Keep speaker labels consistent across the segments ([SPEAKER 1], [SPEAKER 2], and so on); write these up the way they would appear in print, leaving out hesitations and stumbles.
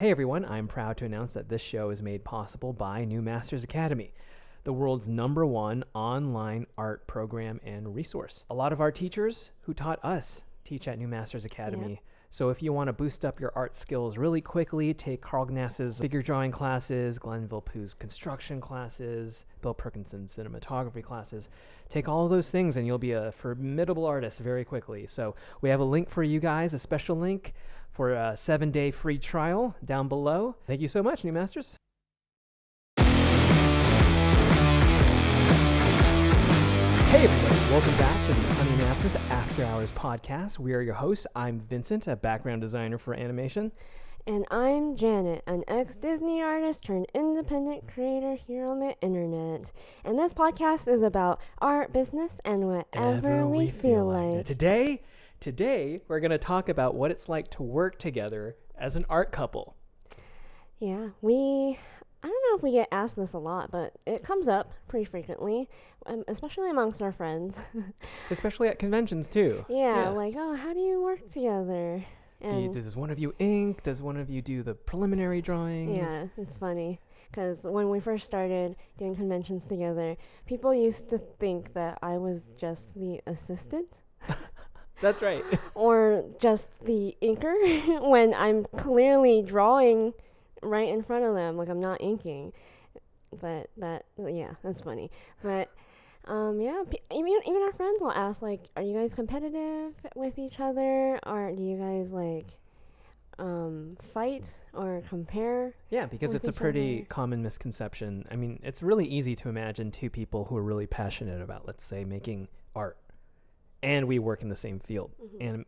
[SPEAKER 1] Hey everyone, I'm proud to announce that this show is made possible by New Masters Academy, the world's #1 online art program and resource. A lot of our teachers who taught us teach at New Masters Academy.
[SPEAKER 2] Yep.
[SPEAKER 1] So if you want to boost up your art skills really quickly, take Carl Gnass's figure drawing classes, Glenn Villepeu's construction classes, Bill Perkinson's cinematography classes, take all of those things and you'll be a formidable artist very quickly. So we have a link for you guys, a special link for a 7-day free trial down below. Thank you so much, New Masters. Hey everybody, welcome back to the Honey and Absinthe After Hours podcast. We are your hosts. I'm Vincent, a background designer for animation.
[SPEAKER 2] And I'm Janet, an ex-Disney artist turned independent creator here on the internet. And this podcast is about art, business, and whatever we feel like.
[SPEAKER 1] Today, we're going to talk about what it's like to work together as an art couple.
[SPEAKER 2] Yeah, I don't know if we get asked this a lot, but it comes up pretty frequently, especially amongst our friends.
[SPEAKER 1] Especially at conventions, too.
[SPEAKER 2] Yeah, like, oh, how do you work together?
[SPEAKER 1] Does one of you ink? Does one of you do the preliminary drawings?
[SPEAKER 2] Yeah, it's funny. Because when we first started doing conventions together, people used to think that I was just the assistant.
[SPEAKER 1] That's right.
[SPEAKER 2] Or just the inker when I'm clearly drawing right in front of them, like I'm not inking. But that's funny. But even our friends will ask, like, are you guys competitive with each other, or do you guys fight or compare?
[SPEAKER 1] Yeah, because it's a pretty common misconception. I mean, it's really easy to imagine two people who are really passionate about, let's say, making art, and we work in the same field, you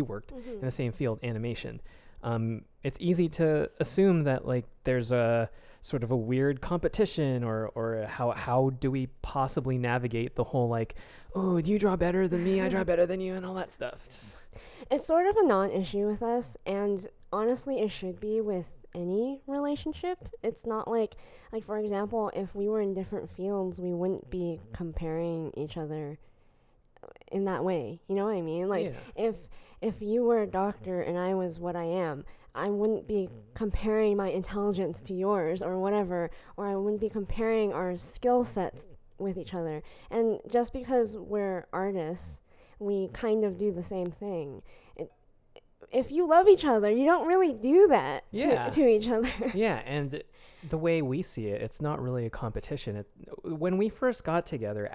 [SPEAKER 1] worked in the same field, animation. It's easy to assume that like there's a sort of a weird competition or how do we possibly navigate the whole like, oh, you draw better than me, I draw better than you, and all that stuff.
[SPEAKER 2] It's sort of a non-issue with us, and honestly it should be with any relationship. It's not like for example, if we were in different fields, we wouldn't be comparing each other in that way. You know what I mean? Like, if you were a doctor and I was what I am, I wouldn't be comparing my intelligence to yours or whatever, or I wouldn't be comparing our skill sets with each other. And just because we're artists, we kind of do the same thing. If you love each other, you don't really do that to each other.
[SPEAKER 1] Yeah, and the way we see it, it's not really a competition. When we first got together,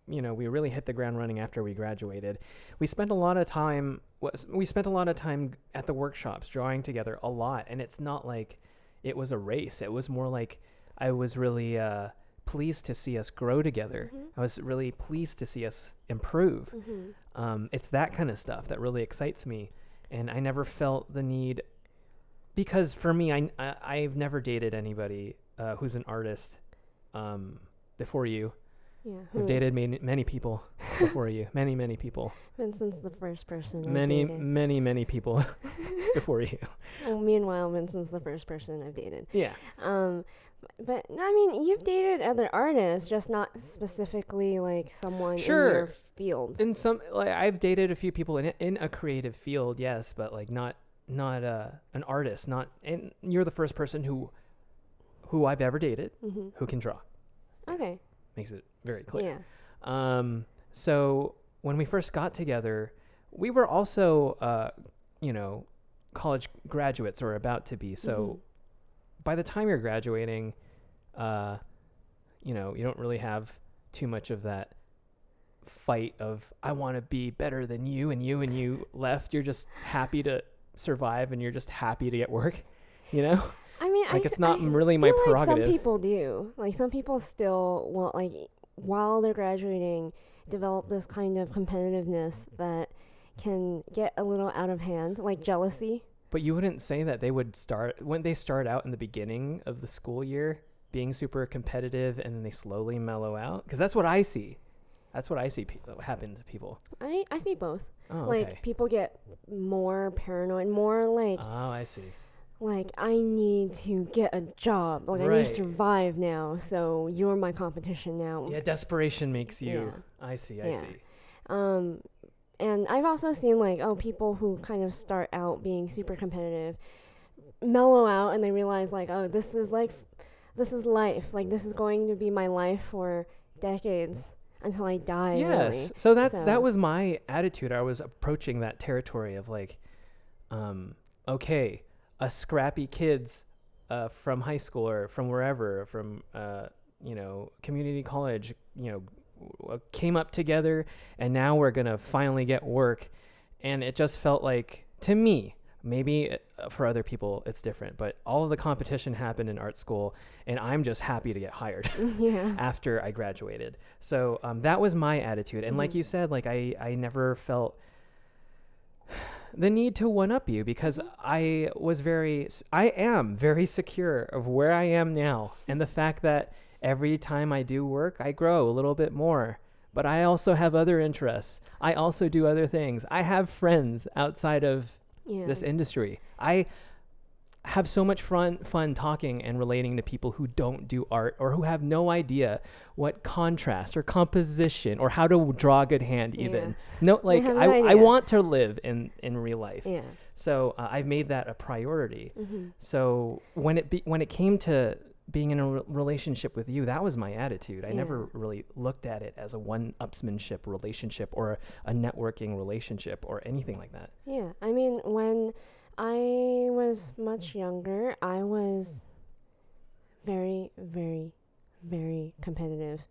[SPEAKER 1] we really hit the ground running after we graduated. We spent a lot of time at the workshops drawing together a lot, and it's not like it was a race. It was more like I was really pleased to see us grow together. I was really pleased to see us improve. It's that kind of stuff that really excites me, and I never felt the need, because for me, I've never dated anybody who's an artist before you.
[SPEAKER 2] Yeah,
[SPEAKER 1] I've dated many people before you. Many people.
[SPEAKER 2] Vincent's the first person I've
[SPEAKER 1] dated.
[SPEAKER 2] dated.
[SPEAKER 1] Many people before you.
[SPEAKER 2] Well, meanwhile, Vincent's the first person I've dated.
[SPEAKER 1] Yeah.
[SPEAKER 2] But I mean, you've dated other artists, just not specifically like someone in your field.
[SPEAKER 1] In some, like, I've dated a few people in a creative field, yes, but like not an artist. And you're the first person who I've ever dated who can draw.
[SPEAKER 2] Okay.
[SPEAKER 1] Makes it very clear.
[SPEAKER 2] Yeah.
[SPEAKER 1] So when we first got together, we were also, college graduates or about to be. So by the time you're graduating, you don't really have too much of that fight of, I want to be better than you and you left. You're just happy to survive and you're just happy to get work,
[SPEAKER 2] I mean,
[SPEAKER 1] it's not really my prerogative.
[SPEAKER 2] Some people do. Like, some people still want, like, while they're graduating, develop this kind of competitiveness that can get a little out of hand, like jealousy.
[SPEAKER 1] But you wouldn't say that when they start out in the beginning of the school year being super competitive and then they slowly mellow out? Because that's what I see. That's what I see happen to people.
[SPEAKER 2] I see both.
[SPEAKER 1] Oh,
[SPEAKER 2] like,
[SPEAKER 1] okay.
[SPEAKER 2] people get more paranoid, more like...
[SPEAKER 1] Oh, I see.
[SPEAKER 2] Like, I need to get a job. Like,
[SPEAKER 1] right.
[SPEAKER 2] I need to survive now, so you're my competition now.
[SPEAKER 1] Yeah, desperation makes you...
[SPEAKER 2] Yeah.
[SPEAKER 1] I see.
[SPEAKER 2] And I've also seen, like, people who kind of start out being super competitive mellow out and they realize like, oh, this is life. This is going to be my life for decades until I die.
[SPEAKER 1] Yes.
[SPEAKER 2] Really.
[SPEAKER 1] So that was my attitude. I was approaching that territory of like, okay, us scrappy kids from high school or from wherever, from community college, came up together, and now we're gonna finally get work. And it just felt like, to me, maybe for other people it's different, but all of the competition happened in art school, and I'm just happy to get hired after I graduated. So that was my attitude. And like you said, like I never felt the need to one up you, because I am very secure of where I am now, and the fact that every time I do work, I grow a little bit more. But I also have other interests. I also do other things. I have friends outside of this industry. I have so much fun talking and relating to people who don't do art, or who have no idea what contrast or composition or how to draw a good hand even. No, like I want to live in real life. Yeah. So I've made that a priority. So when it came to being in a relationship with you, that was my attitude. I never really looked at it as a one-upsmanship relationship or a networking relationship or anything like that.
[SPEAKER 2] Yeah, I mean, when I was much younger, I was very, very, very competitive.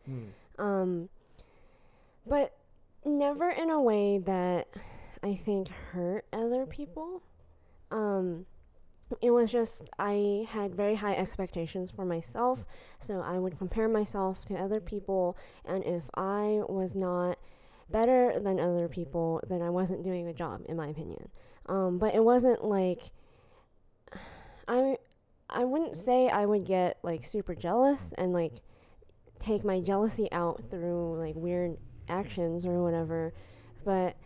[SPEAKER 2] But never in a way that I think hurt other people. It was just, I had very high expectations for myself, so I would compare myself to other people, and if I was not better than other people, then I wasn't doing a good job, in my opinion. But it wasn't like, I wouldn't say I would get like super jealous and like take my jealousy out through like weird actions or whatever, but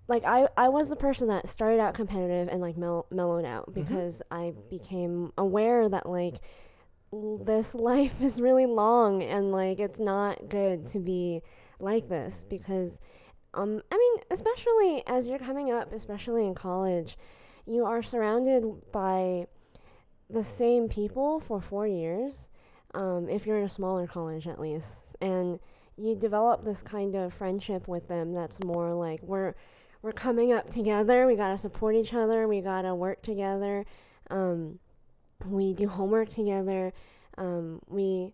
[SPEAKER 2] like I was the person that started out competitive and like mellowed out, because I became aware that like this life is really long and like it's not good to be like this, because I mean, especially as you're coming up, especially in college, you are surrounded by the same people for 4 years, if you're in a smaller college at least, and you develop this kind of friendship with them that's more like we're coming up together, we gotta support each other, we gotta work together, we do homework together, we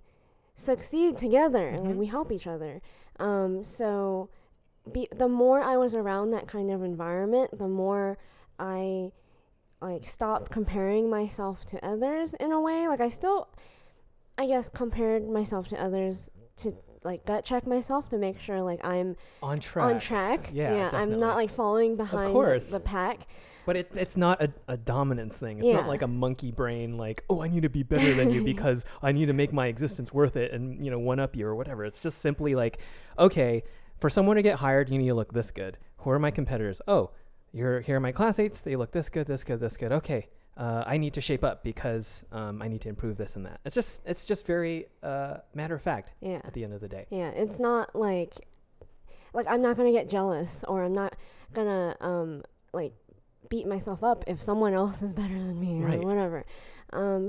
[SPEAKER 2] succeed together, like we help each other. So the more I was around that kind of environment, the more I like stopped comparing myself to others in a way. Like I still, I guess, compared myself to others to like gut check myself to make sure like I'm
[SPEAKER 1] on track. Yeah,
[SPEAKER 2] I'm not like falling behind the pack.
[SPEAKER 1] But it's not a dominance thing. It's not like a monkey brain, like, oh, I need to be better than you because I need to make my existence worth it and, one up you or whatever. It's just simply like, okay, for someone to get hired, you need to look this good. Who are my competitors? Oh, here are my classmates. They look this good, this good, this good. Okay, I need to shape up because I need to improve this and that. It's just very matter of fact at the end of the day.
[SPEAKER 2] Yeah, it's not like I'm not going to get jealous, or I'm not going to like beat myself up if someone else is better than me or whatever.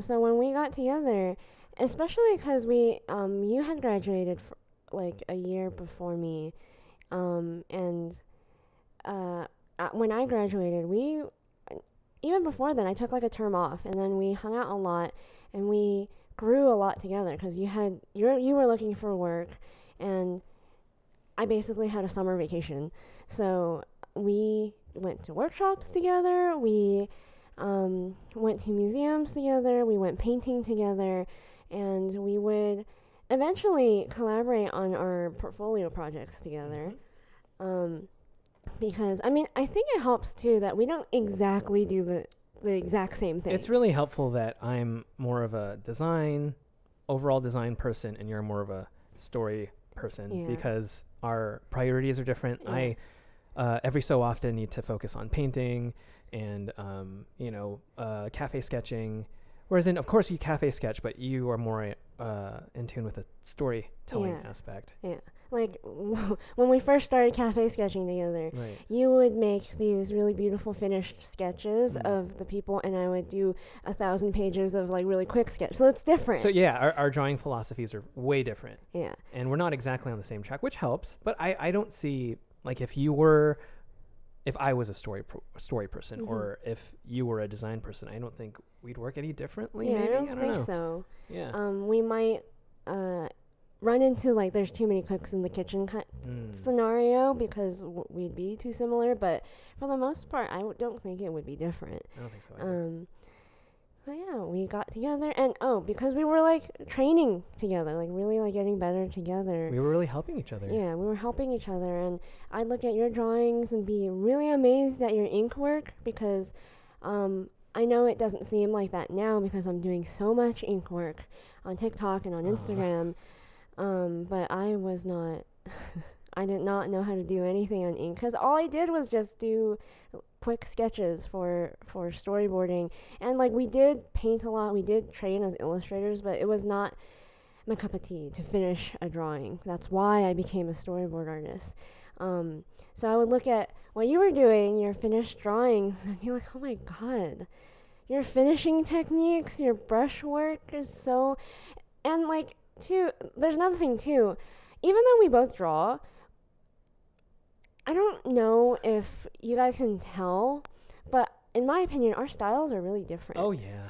[SPEAKER 2] So when we got together, especially because you had graduated like a year before me, and when I graduated, even before then, I took like a term off, and then we hung out a lot, and we grew a lot together because you were looking for work, and I basically had a summer vacation. So we went to workshops together, we went to museums together, we went painting together, and we would eventually collaborate on our portfolio projects together. Because I mean, I think it helps too that we don't exactly do the exact same thing.
[SPEAKER 1] It's really helpful that I'm more of a overall design person, and you're more of a story person, because our priorities are different. I every so often need to focus on painting and cafe sketching, whereas of course you cafe sketch, but you are more in tune with the storytelling aspect.
[SPEAKER 2] like when we first started cafe sketching together,
[SPEAKER 1] Right.
[SPEAKER 2] you would make these really beautiful finished sketches of the people, and I would do 1,000 pages of like really quick sketch. So it's different.
[SPEAKER 1] So yeah, our drawing philosophies are way different.
[SPEAKER 2] Yeah.
[SPEAKER 1] And we're not exactly on the same track, which helps. But I don't see, like, if I was a story person, or if you were a design person, I don't think we'd work any differently.
[SPEAKER 2] Yeah,
[SPEAKER 1] Maybe
[SPEAKER 2] I don't think
[SPEAKER 1] know.
[SPEAKER 2] so.
[SPEAKER 1] Yeah.
[SPEAKER 2] We might run into like there's too many cooks in the kitchen scenario because we'd be too similar, but for the most part don't think it would be different.
[SPEAKER 1] I don't think so either.
[SPEAKER 2] But yeah, we got together, and because we were like training together, like really like getting better together.
[SPEAKER 1] We were really helping each other.
[SPEAKER 2] Yeah, we were helping each other, and I'd look at your drawings and be really amazed at your ink work because I know it doesn't seem like that now because I'm doing so much ink work on TikTok and on Instagram. But I was not, I did not know how to do anything on ink because all I did was just do quick sketches for storyboarding. And like we did paint a lot, we did train as illustrators, but it was not my cup of tea to finish a drawing. That's why I became a storyboard artist. So I would look at what you were doing, your finished drawings, and be like, oh my God, your finishing techniques, your brush work is so, and like, too, there's another thing too. Even though we both draw, I don't know if you guys can tell, but in my opinion, our styles are really different.
[SPEAKER 1] Oh yeah.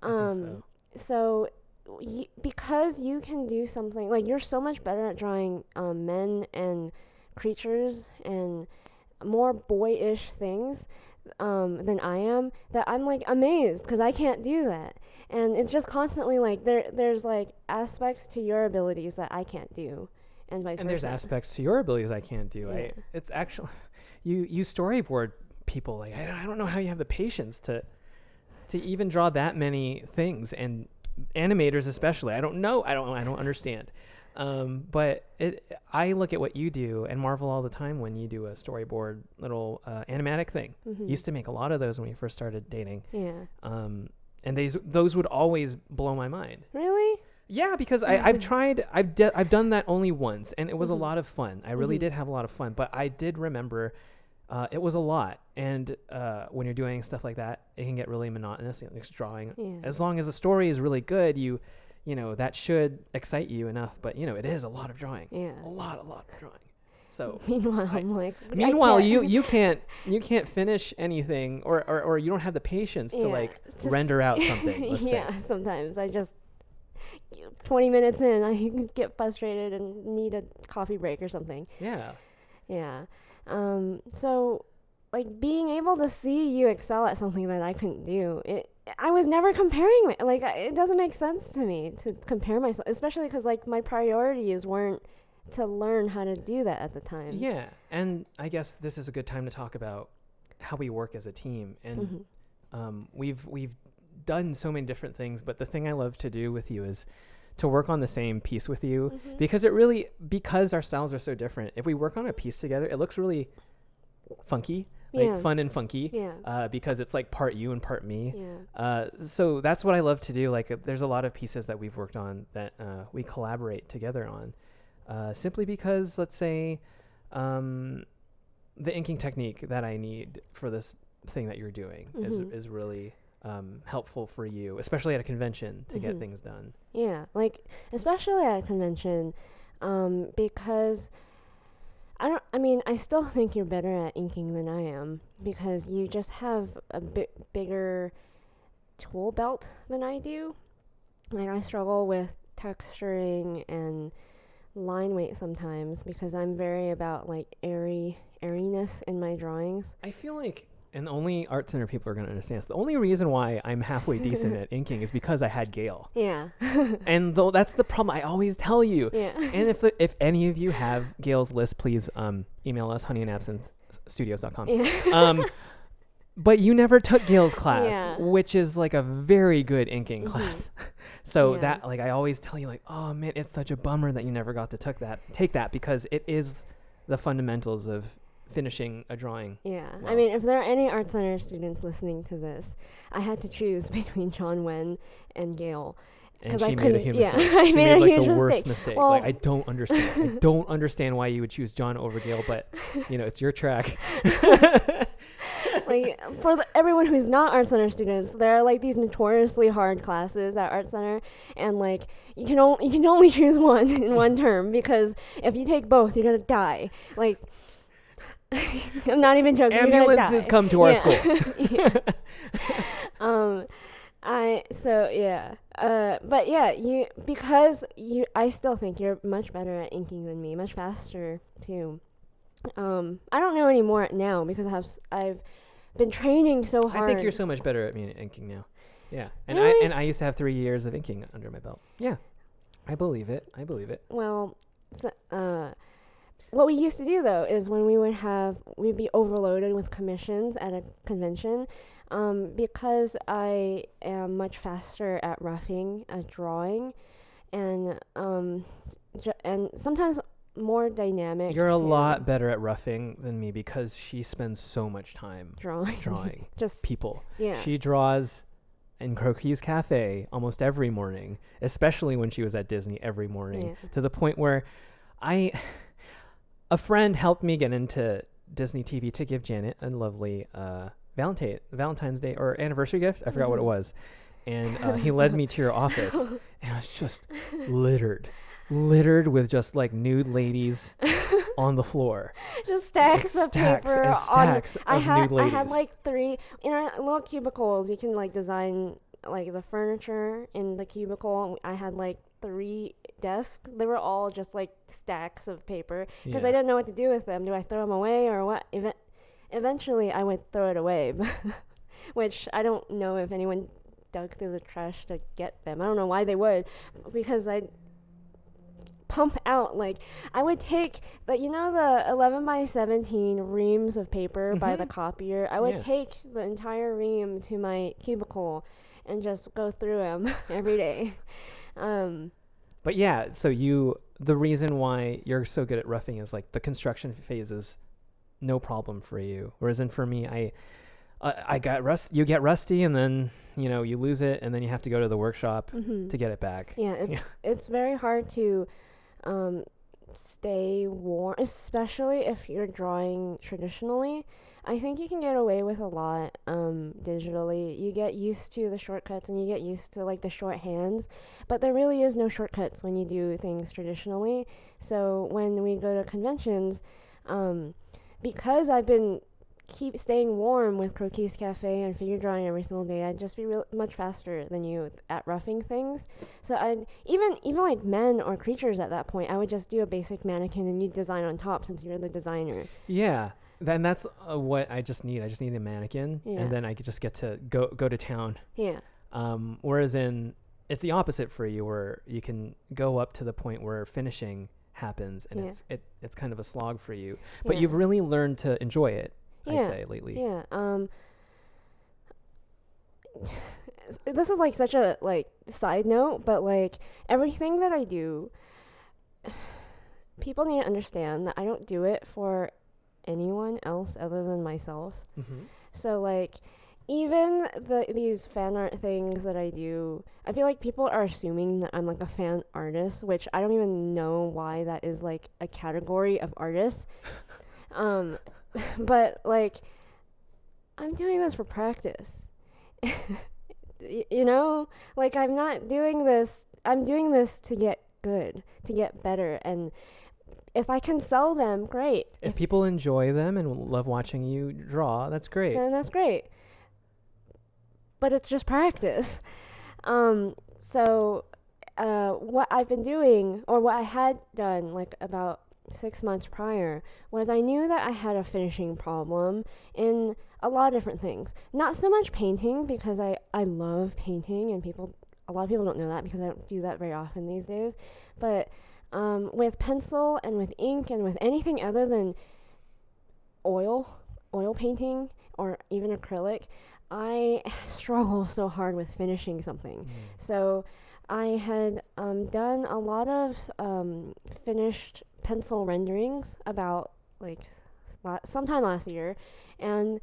[SPEAKER 1] I think
[SPEAKER 2] so because you can do something like you're so much better at drawing men and creatures and more boyish things than I am, that I'm like amazed because I can't do that. And it's just constantly like there's like aspects to your abilities that I can't do, and vice versa.
[SPEAKER 1] And there's aspects to your abilities I can't do.
[SPEAKER 2] Yeah.
[SPEAKER 1] It's actually you storyboard people. Like I don't know how you have the patience to even draw that many things, and animators especially. I don't know. I don't understand. But I look at what you do and marvel all the time when you do a storyboard little animatic thing. Used to make a lot of those when we first started dating.
[SPEAKER 2] Yeah.
[SPEAKER 1] And those would always blow my mind.
[SPEAKER 2] Really?
[SPEAKER 1] Yeah, because I've done that only once, and it was a lot of fun. I really did have a lot of fun, but I did remember it was a lot. And when you're doing stuff like that, it can get really monotonous. Like drawing, as long as the story is really good, you know that should excite you enough. But it is a lot of drawing. Yeah, a lot of drawing. So
[SPEAKER 2] meanwhile,
[SPEAKER 1] you can't finish anything, or you don't have the patience to render out something. Let's say.
[SPEAKER 2] Sometimes I just 20 minutes in, I get frustrated and need a coffee break or something. Yeah. So like being able to see you excel at something that I couldn't do, I was never comparing. Like it doesn't make sense to me to compare myself, especially because like my priorities weren't to learn how to do that at the time.
[SPEAKER 1] Yeah, and I guess this is a good time to talk about how we work as a team. And we've done so many different things, but the thing I love to do with you is to work on the same piece with you, because our styles are so different. If we work on a piece together, it looks really funky, fun and funky, because it's like part you and part me. So that's what I love to do. Like there's a lot of pieces that we've worked on that we collaborate together on. Simply because, let's say, the inking technique that I need for this thing that you're doing is really helpful for you, especially at a convention, to get things done.
[SPEAKER 2] Yeah, like especially at a convention, because I still think you're better at inking than I am because you just have a bit bigger tool belt than I do. Like I struggle with texturing and line weight sometimes because I'm very about like airiness in my drawings.
[SPEAKER 1] I feel like, and only art center people are going to understand this, the only reason why I'm halfway decent at inking is because I had Gail.
[SPEAKER 2] Yeah.
[SPEAKER 1] And though that's the problem, I always tell you.
[SPEAKER 2] Yeah.
[SPEAKER 1] And if any of you have Gail's list, please email us, honeyandabsinthestudios.com.
[SPEAKER 2] Yeah.
[SPEAKER 1] But you never took Gail's class, which is like a very good inking class. So that, like, I always tell you, like, oh man, it's such a bummer that you never got to take that because it is the fundamentals of finishing a drawing.
[SPEAKER 2] Yeah.
[SPEAKER 1] Well.
[SPEAKER 2] I mean, if there are any art center students listening to this, I had to choose between John Wen and Gail.
[SPEAKER 1] And
[SPEAKER 2] 'Cause I
[SPEAKER 1] she made a
[SPEAKER 2] couldn't-
[SPEAKER 1] huge
[SPEAKER 2] yeah,
[SPEAKER 1] mistake.
[SPEAKER 2] I
[SPEAKER 1] She
[SPEAKER 2] made
[SPEAKER 1] made
[SPEAKER 2] a
[SPEAKER 1] like
[SPEAKER 2] huge
[SPEAKER 1] the worst
[SPEAKER 2] mistake.
[SPEAKER 1] mistake.
[SPEAKER 2] Well-
[SPEAKER 1] Like I don't understand. I don't understand why you would choose John over Gail, but you know, it's your track.
[SPEAKER 2] Like for everyone who's not art center students, there are like these notoriously hard classes at art center, and like you can only choose one in one term, because if you take both, you're gonna die. Like I'm not even joking.
[SPEAKER 1] Ambulances come to our school.
[SPEAKER 2] Yeah. But yeah, I still think you're much better at inking than me, much faster too. I don't know anymore now because I've been training so hard.
[SPEAKER 1] I think you're so much better at me at inking now. Yeah, and
[SPEAKER 2] Really?
[SPEAKER 1] I used to have 3 years of inking under my belt. Yeah, I believe it.
[SPEAKER 2] Well, what we used to do though is when we'd be overloaded with commissions at a convention, because I am much faster at roughing, at drawing, and and sometimes more dynamic.
[SPEAKER 1] You're a
[SPEAKER 2] too.
[SPEAKER 1] lot better at roughing than me because she spends so much time
[SPEAKER 2] drawing. Just
[SPEAKER 1] people.
[SPEAKER 2] yeah.
[SPEAKER 1] She draws in Croquis Cafe almost every morning, especially when she was at Disney every morning, to the point where a friend helped me get into Disney TV to give Janet a lovely Valentine's Day or anniversary gift. I forgot what it was. And he led me to your office, and it was just littered with just like nude ladies on the floor.
[SPEAKER 2] Just stacks of paper.
[SPEAKER 1] And stacks of nude ladies.
[SPEAKER 2] I had like 3 in our little cubicles. You can like design like the furniture in the cubicle. I had like 3 desks. They were all just like stacks of paper because I didn't know what to do with them. Do I throw them away or what? Eventually, I would throw it away, which I don't know if anyone dug through the trash to get them. I don't know why they would, because I pump out, like I would take the 11 by 17 reams of paper by the copier. I would take the entire ream to my cubicle and just go through them every day.
[SPEAKER 1] But yeah, so the reason why you're so good at roughing is like the construction phase is no problem for you, whereas for me, I got you get rusty, and then you lose it, and then you have to go to the workshop to get it back.
[SPEAKER 2] It's very hard to stay warm, especially if you're drawing traditionally. I think you can get away with a lot digitally. You get used to the shortcuts and you get used to like the shorthands, but there really is no shortcuts when you do things traditionally. So when we go to conventions, because I've been keep staying warm with Croquis Cafe and figure drawing every single day, I'd just be much faster than you at roughing things. So I'd even like men or creatures at that point, I would just do a basic mannequin and you'd design on top since you're the designer.
[SPEAKER 1] Yeah. Then that's what I just need. I just need a mannequin, and then I could just get to go to town.
[SPEAKER 2] Yeah.
[SPEAKER 1] Whereas it's the opposite for you, where you can go up to the point where finishing happens, and it's kind of a slog for you. But you've really learned to enjoy it. I'd say lately.
[SPEAKER 2] Yeah. This is like such a like side note, but like everything that I do, people need to understand that I don't do it for anyone else other than myself. So like even these fan art things that I do, I feel like people are assuming that I'm like a fan artist, which I don't even know why that is like a category of artists. But like I'm doing this for practice. Like I'm not doing this, I'm doing this to get good, to get better, and if I can sell them, great.
[SPEAKER 1] If people enjoy them and love watching you draw, that's great.
[SPEAKER 2] Then that's great. But it's just practice. So what I've been doing, or what I had done like about 6 months prior, was I knew that I had a finishing problem in a lot of different things. Not so much painting, because I love painting, and a lot of people don't know that because I don't do that very often these days. But with pencil and with ink and with anything other than oil painting or even acrylic, I struggle so hard with finishing something. So I had done a lot of finished pencil renderings about like sometime last year, and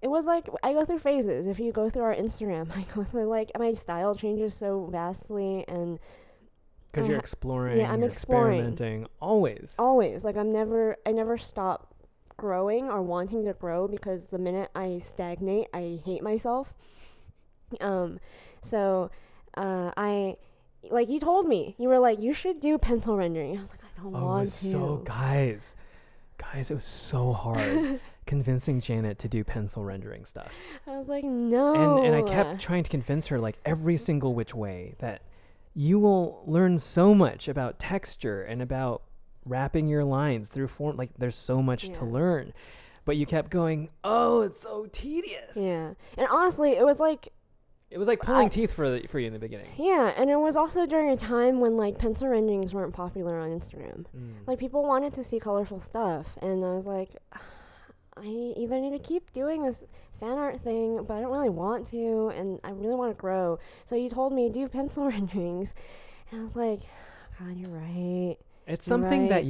[SPEAKER 2] it was like I go through phases. If you go through our Instagram, I go through like my style changes so vastly, and
[SPEAKER 1] because you're exploring,
[SPEAKER 2] yeah, I'm
[SPEAKER 1] you're
[SPEAKER 2] exploring.
[SPEAKER 1] experimenting always.
[SPEAKER 2] Like I never stop growing or wanting to grow, because the minute I stagnate, I hate myself. So I, like, you told me, you were like, you should do pencil rendering. I was like, I don't want to.
[SPEAKER 1] So guys, it was so hard convincing Janet to do pencil rendering stuff.
[SPEAKER 2] I was like, no.
[SPEAKER 1] And I kept trying to convince her, like, every single which way, that you will learn so much about texture and about wrapping your lines through form. Like, there's so much to learn. But you kept going, oh, it's so tedious.
[SPEAKER 2] Yeah. And honestly, it was like
[SPEAKER 1] pulling teeth for you in the beginning.
[SPEAKER 2] Yeah, and it was also during a time when, like, pencil renderings weren't popular on Instagram. Like, people wanted to see colorful stuff, and I was like, I either need to keep doing this fan art thing, but I don't really want to, and I really want to grow. So you told me, do pencil renderings, and I was like, God, you're right.
[SPEAKER 1] It's something that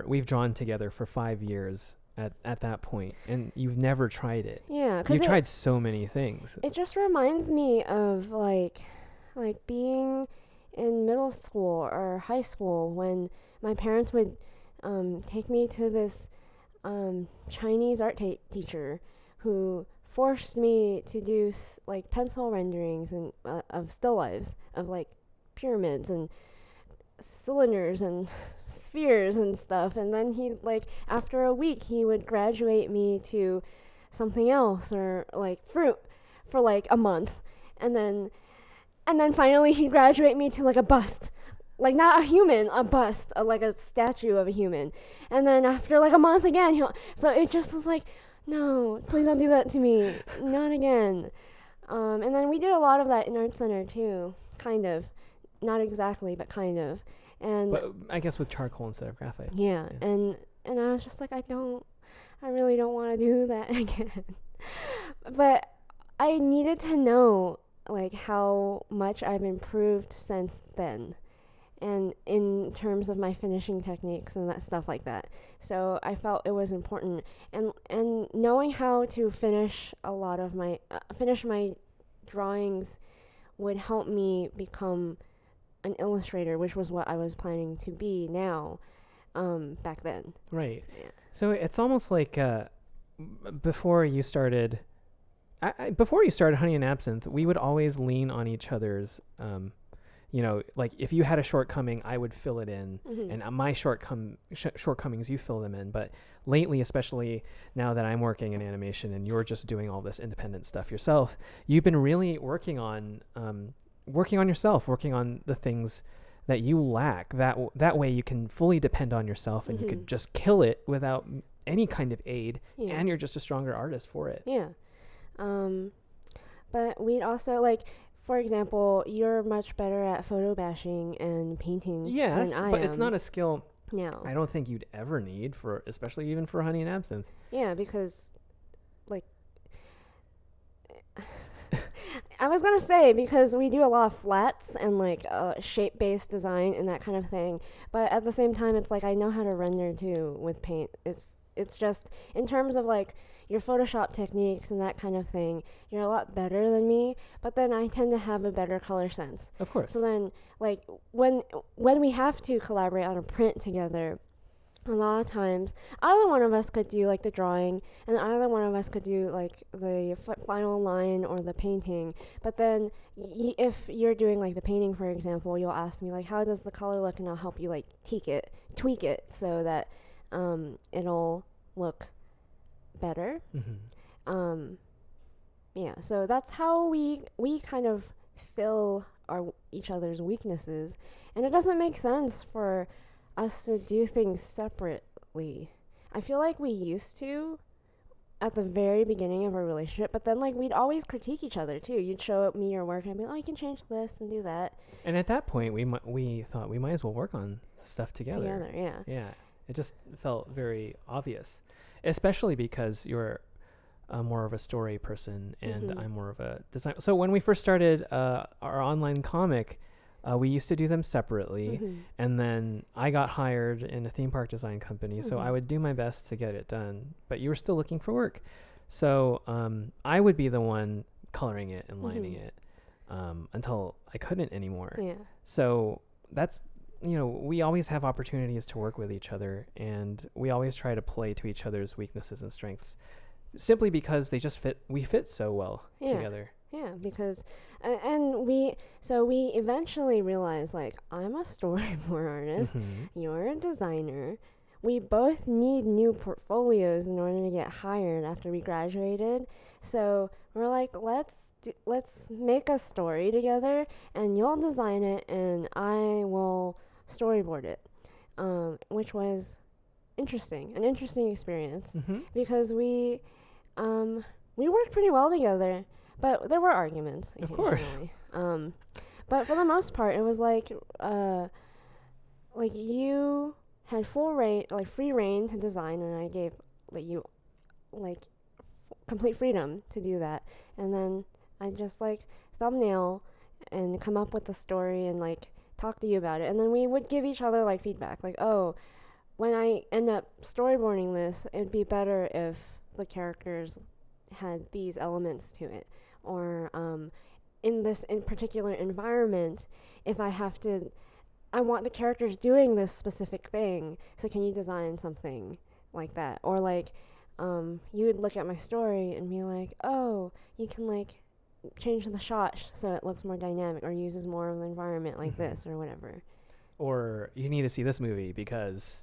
[SPEAKER 1] we've drawn together for 5 years at that point, and you've never tried it.
[SPEAKER 2] Yeah,
[SPEAKER 1] you've tried so many things.
[SPEAKER 2] It just reminds me of like being in middle school or high school, when my parents would take me to this Chinese art teacher who forced me to do like pencil renderings and of still lifes of like pyramids and cylinders and spheres and stuff, and then he, like, after a week he would graduate me to something else, or like fruit, for like a month, and then finally he'd graduate me to like a bust, like not a human, a bust, like a statue of a human, and then after like a month again so it just was like, no, please don't do that to me, not again. And then we did a lot of that in Art Center too, kind of. Not exactly, but kind of. But
[SPEAKER 1] I guess with charcoal instead of graphite.
[SPEAKER 2] Yeah. And I was just like, I really don't want to do that again. But I needed to know, like, how much I've improved since then, and in terms of my finishing techniques and that stuff like that. So I felt it was important, and knowing how to finish a lot of my finish my drawings would help me become an illustrator, which was what I was planning to be now, back then.
[SPEAKER 1] Right.
[SPEAKER 2] Yeah.
[SPEAKER 1] So it's almost like before you started Honey and Absinthe, we would always lean on each other's, like if you had a shortcoming, I would fill it in, and my shortcomings, you fill them in. But lately, especially now that I'm working in animation and you're just doing all this independent stuff yourself, you've been really working on yourself, working on the things that you lack. That way you can fully depend on yourself, and you could just kill it without any kind of aid, and you're just a stronger artist for it.
[SPEAKER 2] Yeah. But we'd also, like, for example, you're much better at photo bashing and painting than I am.
[SPEAKER 1] But it's not a skill
[SPEAKER 2] No.
[SPEAKER 1] I don't think you'd ever need, especially even for Honey and Absinthe.
[SPEAKER 2] Yeah, because, like, I was going to say, because we do a lot of flats and, like, shape-based design and that kind of thing. But at the same time, it's like I know how to render, too, with paint. It's just, in terms of, like, your Photoshop techniques and that kind of thing, you're a lot better than me. But then I tend to have a better color sense.
[SPEAKER 1] Of course.
[SPEAKER 2] So then, like, when we have to collaborate on a print together, a lot of times, either one of us could do, like, the drawing, and either one of us could do, like, the final line or the painting. But then, if you're doing, like, the painting, for example, you'll ask me, like, how does the color look? And I'll help you, like, tweak it so that it'll look better.
[SPEAKER 1] Mm-hmm.
[SPEAKER 2] Yeah, so that's how we kind of fill each other's weaknesses. And it doesn't make sense for us to do things separately. I feel like we used to at the very beginning of our relationship, but then, like, we'd always critique each other too. You'd show me your work and I'd be like, oh, you can change this and do that.
[SPEAKER 1] And at that point, we thought we might as well work on stuff together. Yeah. It just felt very obvious, especially because you're more of a story person and
[SPEAKER 2] Mm-hmm.
[SPEAKER 1] I'm more of a design. So when we first started our online comic, we used to do them separately,
[SPEAKER 2] Mm-hmm.
[SPEAKER 1] and then I got hired in a theme park design company, so
[SPEAKER 2] Mm-hmm.
[SPEAKER 1] I would do my best to get it done. But you were still looking for work. So I would be the one coloring it and lining it until I couldn't anymore.
[SPEAKER 2] Yeah.
[SPEAKER 1] So that's, we always have opportunities to work with each other, and we always try to play to each other's weaknesses and strengths, simply because we fit so well together.
[SPEAKER 2] Yeah, because and we eventually realized, like, I'm a storyboard artist, you're a designer. We both need new portfolios in order to get hired after we graduated. So we're like, let's make a story together, and you'll design it and I will storyboard it, which was an interesting experience, because we worked pretty well together, but there were arguments occasionally.
[SPEAKER 1] Of course.
[SPEAKER 2] But for the most part, it was like you had free reign to design, and I gave you complete freedom to do that, and then I just thumbnail and come up with the story and talk to you about it, and then we would give each other feedback, oh, when I end up storyboarding this, it'd be better if the characters had these elements to it, or in this in particular environment, if I want the characters doing this specific thing, so can you design something like that? Or you would look at my story and be like, oh, you can change the shot so it looks more dynamic, or uses more of the environment this, or whatever.
[SPEAKER 1] Or you need to see this movie because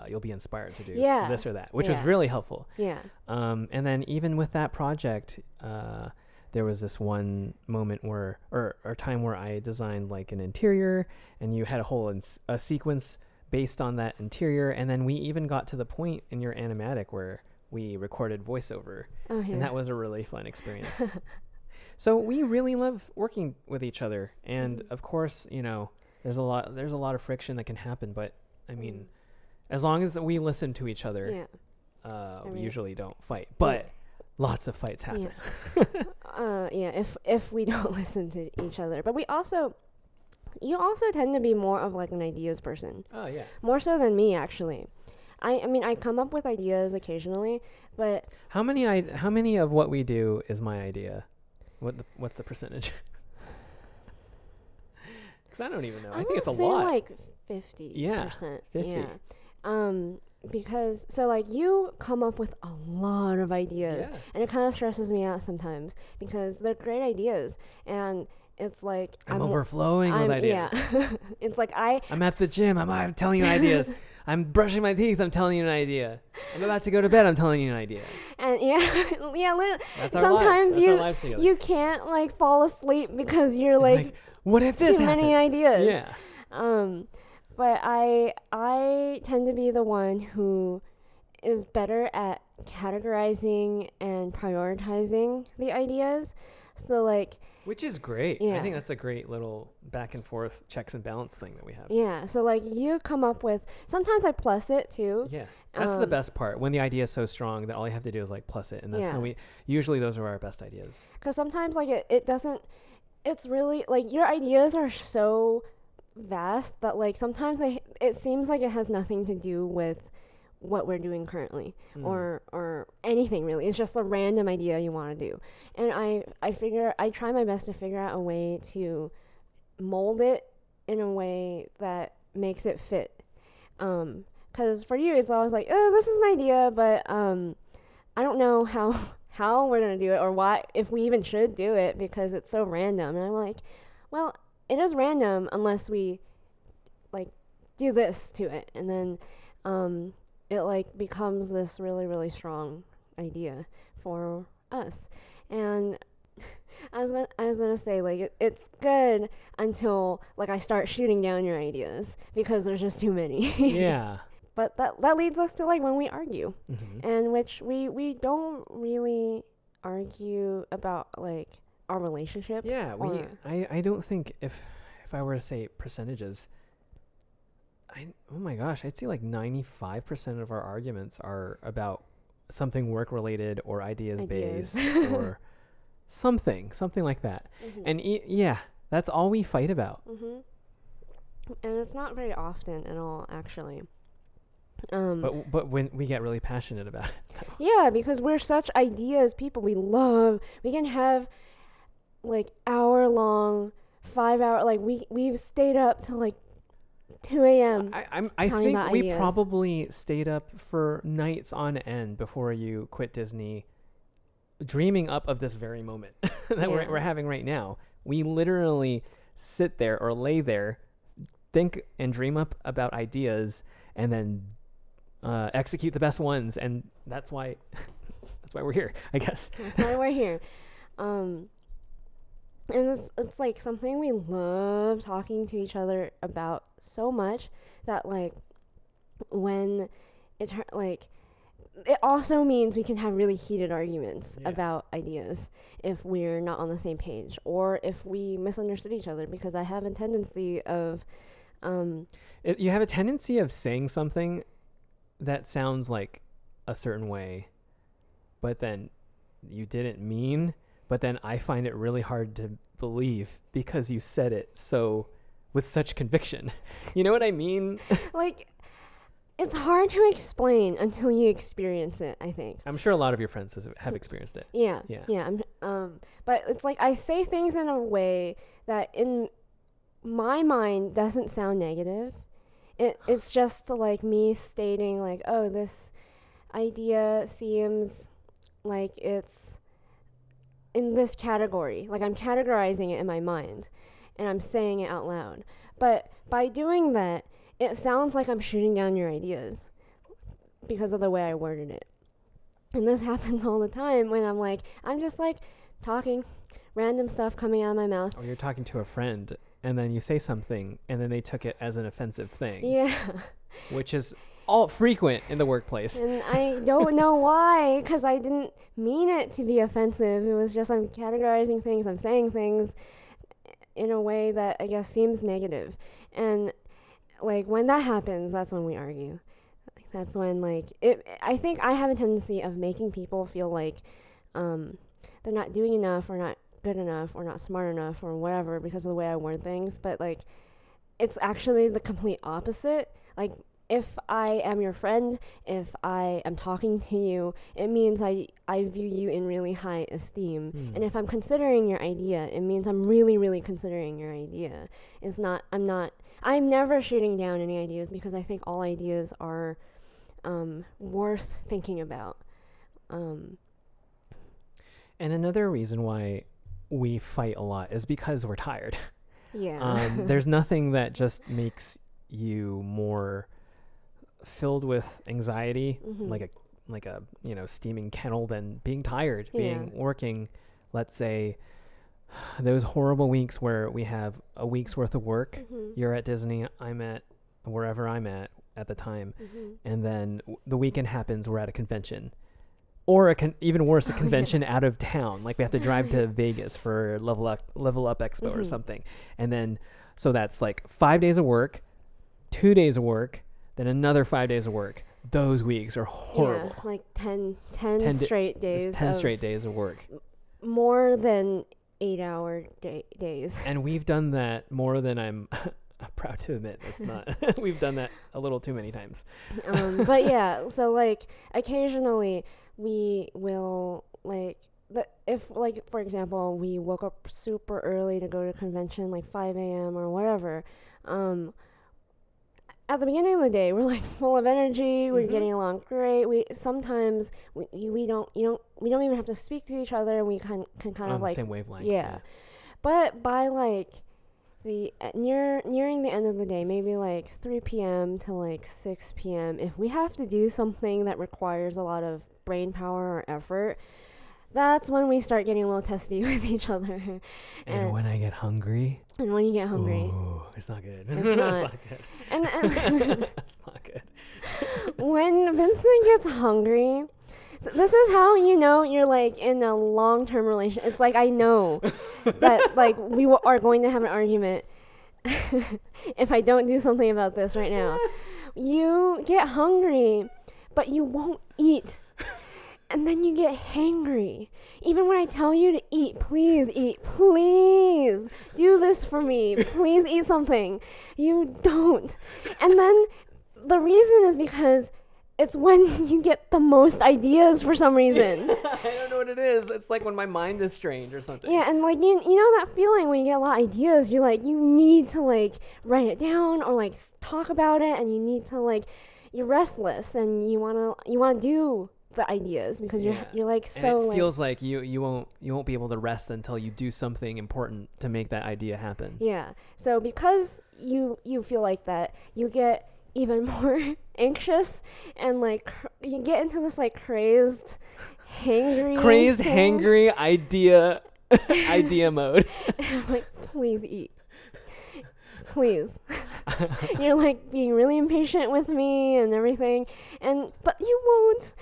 [SPEAKER 1] you'll be inspired to do this or that, which was really helpful.
[SPEAKER 2] Yeah.
[SPEAKER 1] And then even with that project, there was this one moment or time where I designed an interior, and you had a sequence based on that interior, and then we even got to the point in your animatic where we recorded voiceover, and that was a really fun experience. So we really love working with each other, and of course, there's a lot of friction that can happen, but I mean, as long as we listen to each other, we usually don't fight, but lots of fights happen.
[SPEAKER 2] If we don't listen to each other. But you also tend to be more of an ideas person.
[SPEAKER 1] Oh yeah.
[SPEAKER 2] More so than me, actually. I mean, I come up with ideas occasionally, but
[SPEAKER 1] how many of what we do is my idea? What's the percentage? Because I don't even know. I think it's a lot.
[SPEAKER 2] 50%.
[SPEAKER 1] Yeah, 50.
[SPEAKER 2] Yeah. Because you come up with a lot of ideas, and it kind of stresses me out sometimes because they're great ideas, and it's I'm
[SPEAKER 1] overflowing with ideas.
[SPEAKER 2] Yeah. It's
[SPEAKER 1] I'm at the gym. I'm telling you ideas. I'm brushing my teeth. I'm telling you an idea. I'm about to go to bed. I'm telling you an idea.
[SPEAKER 2] And literally.
[SPEAKER 1] That's our lives. That's our lives together.
[SPEAKER 2] You can't fall asleep because you're
[SPEAKER 1] what if this
[SPEAKER 2] too
[SPEAKER 1] happened?
[SPEAKER 2] many ideas.
[SPEAKER 1] Yeah.
[SPEAKER 2] But I tend to be the one who is better at categorizing and prioritizing the ideas. So
[SPEAKER 1] which is great.
[SPEAKER 2] Yeah.
[SPEAKER 1] I think that's a great little back and forth checks and balance thing that we have.
[SPEAKER 2] Yeah. So you come up with, sometimes I plus it too.
[SPEAKER 1] Yeah. That's the best part, when the idea is so strong that all you have to do is plus it, and that's how usually those are our best ideas.
[SPEAKER 2] Because sometimes it doesn't, it's really your ideas are so vast that sometimes it seems it has nothing to do with what we're doing currently, or anything really. It's just a random idea you want to do, and I try my best to figure out a way to mold it in a way that makes it fit, because for you it's always oh, this is an idea, but I don't know how we're gonna do it, or why, if we even should do it, because it's so random. And I'm well, it is random unless we do this to it, and then it becomes this really, really strong idea for us. And I was gonna say it's good until I start shooting down your ideas, because there's just too many.
[SPEAKER 1] Yeah.
[SPEAKER 2] But that leads us to when we argue, and which we don't really argue about our relationship.
[SPEAKER 1] Yeah, I don't think if I were to say percentages, oh my gosh, I'd say 95% of our arguments are about something work related or ideas based or something like that. And that's all we fight about.
[SPEAKER 2] And it's not very often at all, actually.
[SPEAKER 1] But when we get really passionate about it.
[SPEAKER 2] Yeah, because we're such ideas people. We can have like hour-long, 5-hour, like we've stayed up till like 2 a.m.
[SPEAKER 1] I think we
[SPEAKER 2] ideas.
[SPEAKER 1] probably stayed up for nights on end before you quit Disney, dreaming up of this very moment that we're having right now. We literally sit there or lay there, think and dream up about ideas, and then execute the best ones. And that's why we're here, I guess.
[SPEAKER 2] That's why we're here. And it's like something we love talking to each other about so much that like when it also means we can have really heated arguments about ideas if we're not on the same page or if we misunderstood each other, because I have a tendency of
[SPEAKER 1] you have a tendency of saying something that sounds like a certain way, but then you didn't mean. But then I find it really hard to believe because you said it so with such conviction. You know what I mean?
[SPEAKER 2] Like, it's hard to explain until you experience it, I think.
[SPEAKER 1] I'm sure a lot of your friends have experienced it.
[SPEAKER 2] Yeah. But it's like I say things in a way that in my mind doesn't sound negative. It's just like me stating like, oh, this idea seems like it's in this category. Like I'm categorizing it in my mind and I'm saying it out loud. But by doing that, it sounds like I'm shooting down your ideas because of the way I worded it. And this happens all the time when I'm just like talking, random stuff coming out of my mouth.
[SPEAKER 1] Or you're talking to a friend and then you say something and then they took it as an offensive thing.
[SPEAKER 2] Yeah.
[SPEAKER 1] Which is all frequent in the workplace.
[SPEAKER 2] And I don't know why, because I didn't mean it to be offensive. It was just I'm categorizing things, I'm saying things in a way that I guess seems negative. And like when that happens, that's when we argue. That's when I think I have a tendency of making people feel like they're not doing enough or not good enough or not smart enough or whatever because of the way I word things. But like it's actually the complete opposite. Like if I am your friend, if I am talking to you, it means I view you in really high esteem. And if I'm considering your idea, it means I'm really, really considering your idea. I'm never shooting down any ideas because I think all ideas are worth thinking about.
[SPEAKER 1] And another reason why we fight a lot is because we're tired.
[SPEAKER 2] Yeah.
[SPEAKER 1] There's nothing that just makes you more filled with anxiety, like a steaming kettle, than being tired, working. Let's say those horrible weeks where we have a week's worth of work. You're at Disney, I'm at wherever I'm at the time, and then the weekend happens, we're at a convention, or even worse, a convention out of town. Like we have to drive to Vegas for Level Up Expo or something, and then so that's like 5 days of work, 2 days of work, then another 5 days of work. Those weeks are horrible.
[SPEAKER 2] Yeah, like 10 straight days.
[SPEAKER 1] 10 straight days of work.
[SPEAKER 2] More than 8-hour days.
[SPEAKER 1] And we've done that more than I'm proud to admit. It's not. We've done that a little too many times.
[SPEAKER 2] But yeah, so like occasionally we will if like for example we woke up super early to go to convention like 5 a.m. or whatever. At the beginning of the day, we're like full of energy. We're getting along great. We sometimes we don't even have to speak to each other. We can kind of like
[SPEAKER 1] same wavelength.
[SPEAKER 2] Yeah. But by like the nearing the end of the day, maybe like 3 p.m. to like 6 p.m., if we have to do something that requires a lot of brain power or effort, that's when we start getting a little testy with each other.
[SPEAKER 1] And when I get hungry.
[SPEAKER 2] And when you get hungry.
[SPEAKER 1] Ooh, it's not good.
[SPEAKER 2] It's
[SPEAKER 1] It's
[SPEAKER 2] not.
[SPEAKER 1] not good.
[SPEAKER 2] And
[SPEAKER 1] It's not good.
[SPEAKER 2] When Vincent gets hungry, so this is how you know you're like in a long-term relationship. It's like I know that like we are going to have an argument if I don't do something about this right now. You get hungry, but you won't eat. And then you get hangry. Even when I tell you to eat, please eat, please do this for me, please eat something. You don't. And then the reason is because it's when you get the most ideas for some reason.
[SPEAKER 1] I don't know what it is. It's like when my mind is strange or something.
[SPEAKER 2] Yeah, and like you know that feeling when you get a lot of ideas, you're like you need to like write it down or like talk about it, and you need to like you're restless and you wanna do the ideas because you're like so.
[SPEAKER 1] And it feels like you won't be able to rest until you do something important to make that idea happen.
[SPEAKER 2] Yeah. So because you feel like that, you get even more anxious and like you get into this like crazed hangry idea mode. And I'm like, please eat. Please. You're like being really impatient with me and everything, but you won't.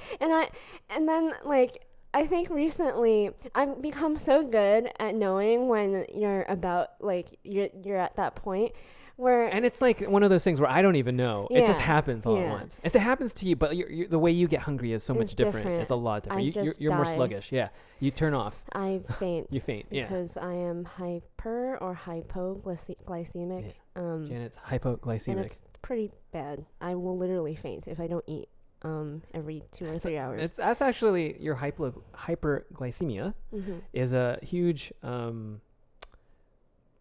[SPEAKER 2] And then like I think recently I've become so good at knowing when you're about like you're at that point where,
[SPEAKER 1] and it's like one of those things where I don't even know. It just happens all at
[SPEAKER 2] Yeah.
[SPEAKER 1] once. It happens to you, but the way you get hungry is so much different. It's a lot different. You're more sluggish. Yeah, you turn off.
[SPEAKER 2] I faint.
[SPEAKER 1] You faint. Yeah.
[SPEAKER 2] Because I am hyper or hypoglycemic.
[SPEAKER 1] Janet's hypoglycemic.
[SPEAKER 2] And it's pretty bad. I will literally faint if I don't eat every 2 or 3 hours.
[SPEAKER 1] That's actually your hyperglycemia
[SPEAKER 2] Mm-hmm.
[SPEAKER 1] is a huge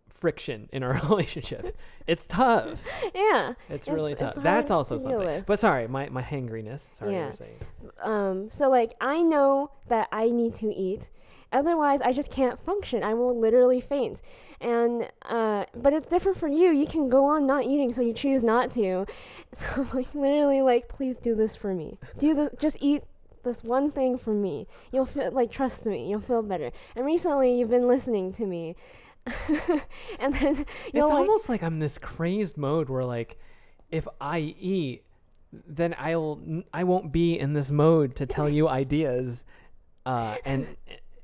[SPEAKER 1] friction in our relationship. It's tough.
[SPEAKER 2] Yeah.
[SPEAKER 1] It's really tough.
[SPEAKER 2] hard
[SPEAKER 1] That's also
[SPEAKER 2] to deal
[SPEAKER 1] something.
[SPEAKER 2] with.
[SPEAKER 1] But sorry, my hangriness. Sorry,
[SPEAKER 2] Yeah.
[SPEAKER 1] you were saying.
[SPEAKER 2] So like I know that I need to eat. Otherwise, I just can't function. I will literally faint. And but it's different for you. You can go on not eating, so you choose not to. So I'm like literally like, please do this for me. Just eat this one thing for me. You'll feel like, trust me, you'll feel better. And recently, you've been listening to me. And then
[SPEAKER 1] it's almost like I'm this crazed mode where like, if I eat, then I won't be in this mode to tell you ideas, and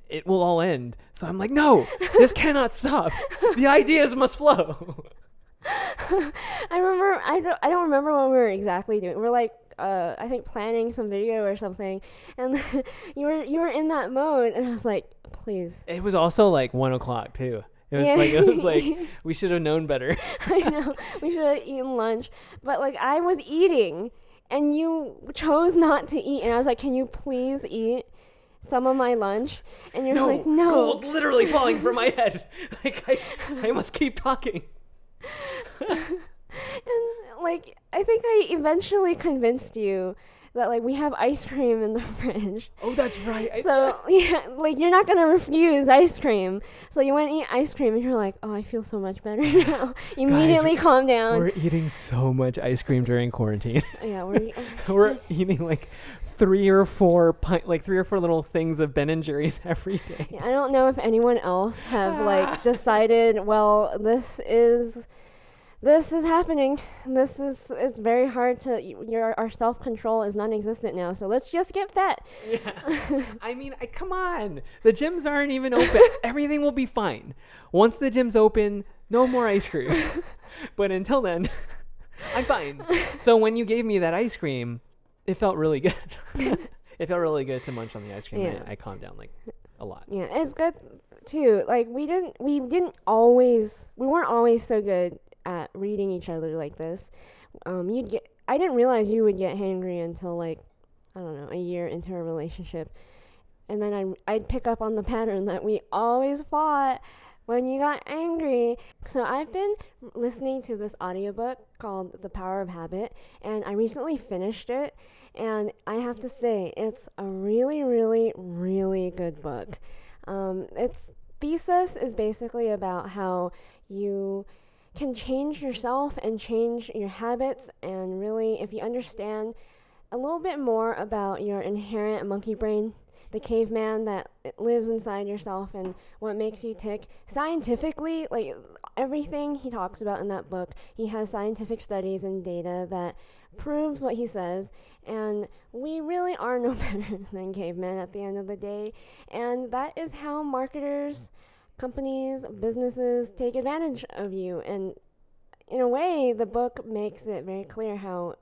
[SPEAKER 1] it will all end. So I'm like, no, this cannot stop. The ideas must flow.
[SPEAKER 2] I don't remember what we were exactly doing. We're like I think planning some video or something, and you were in that mode, and I was like, please.
[SPEAKER 1] It was also like 1:00 too. It was like we should have known better.
[SPEAKER 2] I know, we should have eaten lunch, but like I was eating, and you chose not to eat, and I was like, can you please eat some of my lunch? And you're like, no.
[SPEAKER 1] Gold literally falling from my head. Like I must keep talking.
[SPEAKER 2] And like I think I eventually convinced you that like we have ice cream in the fridge.
[SPEAKER 1] Oh, that's right.
[SPEAKER 2] So yeah, like you're not gonna refuse ice cream. So you went to eat ice cream, and you're like, oh, I feel so much better now. Immediately calm down.
[SPEAKER 1] We're eating so much ice cream during quarantine.
[SPEAKER 2] Yeah,
[SPEAKER 1] we're eating like 3 or 4 little things of Ben and Jerry's every day.
[SPEAKER 2] Yeah, I don't know if anyone else have like decided, well, this is happening. It's very hard to, our self-control is non-existent now, so let's just get fat.
[SPEAKER 1] Yeah. I mean, come on. The gyms aren't even open. Everything will be fine. Once the gym's open, no more ice cream. But until then, I'm fine. So when you gave me that ice cream, it felt really good. It felt really good to munch on the ice cream.
[SPEAKER 2] Yeah.
[SPEAKER 1] I calmed down like a lot.
[SPEAKER 2] Yeah, it's good too. Like we weren't always so good at reading each other like this. I didn't realize you would get hangry until like, I don't know, a year into a relationship. And then I'd pick up on the pattern that we always fought when you got angry. So I've been listening to this audiobook called The Power of Habit, and I recently finished it, and I have to say it's a really, really, really good book. Its thesis is basically about how you can change yourself and change your habits, and really, if you understand a little bit more about your inherent monkey brain, the caveman that lives inside yourself and what makes you tick, scientifically, like everything he talks about in that book, he has scientific studies and data that proves what he says, and we really are no better than cavemen at the end of the day, and that is how marketers, companies, businesses take advantage of you. And in a way, the book makes it very clear how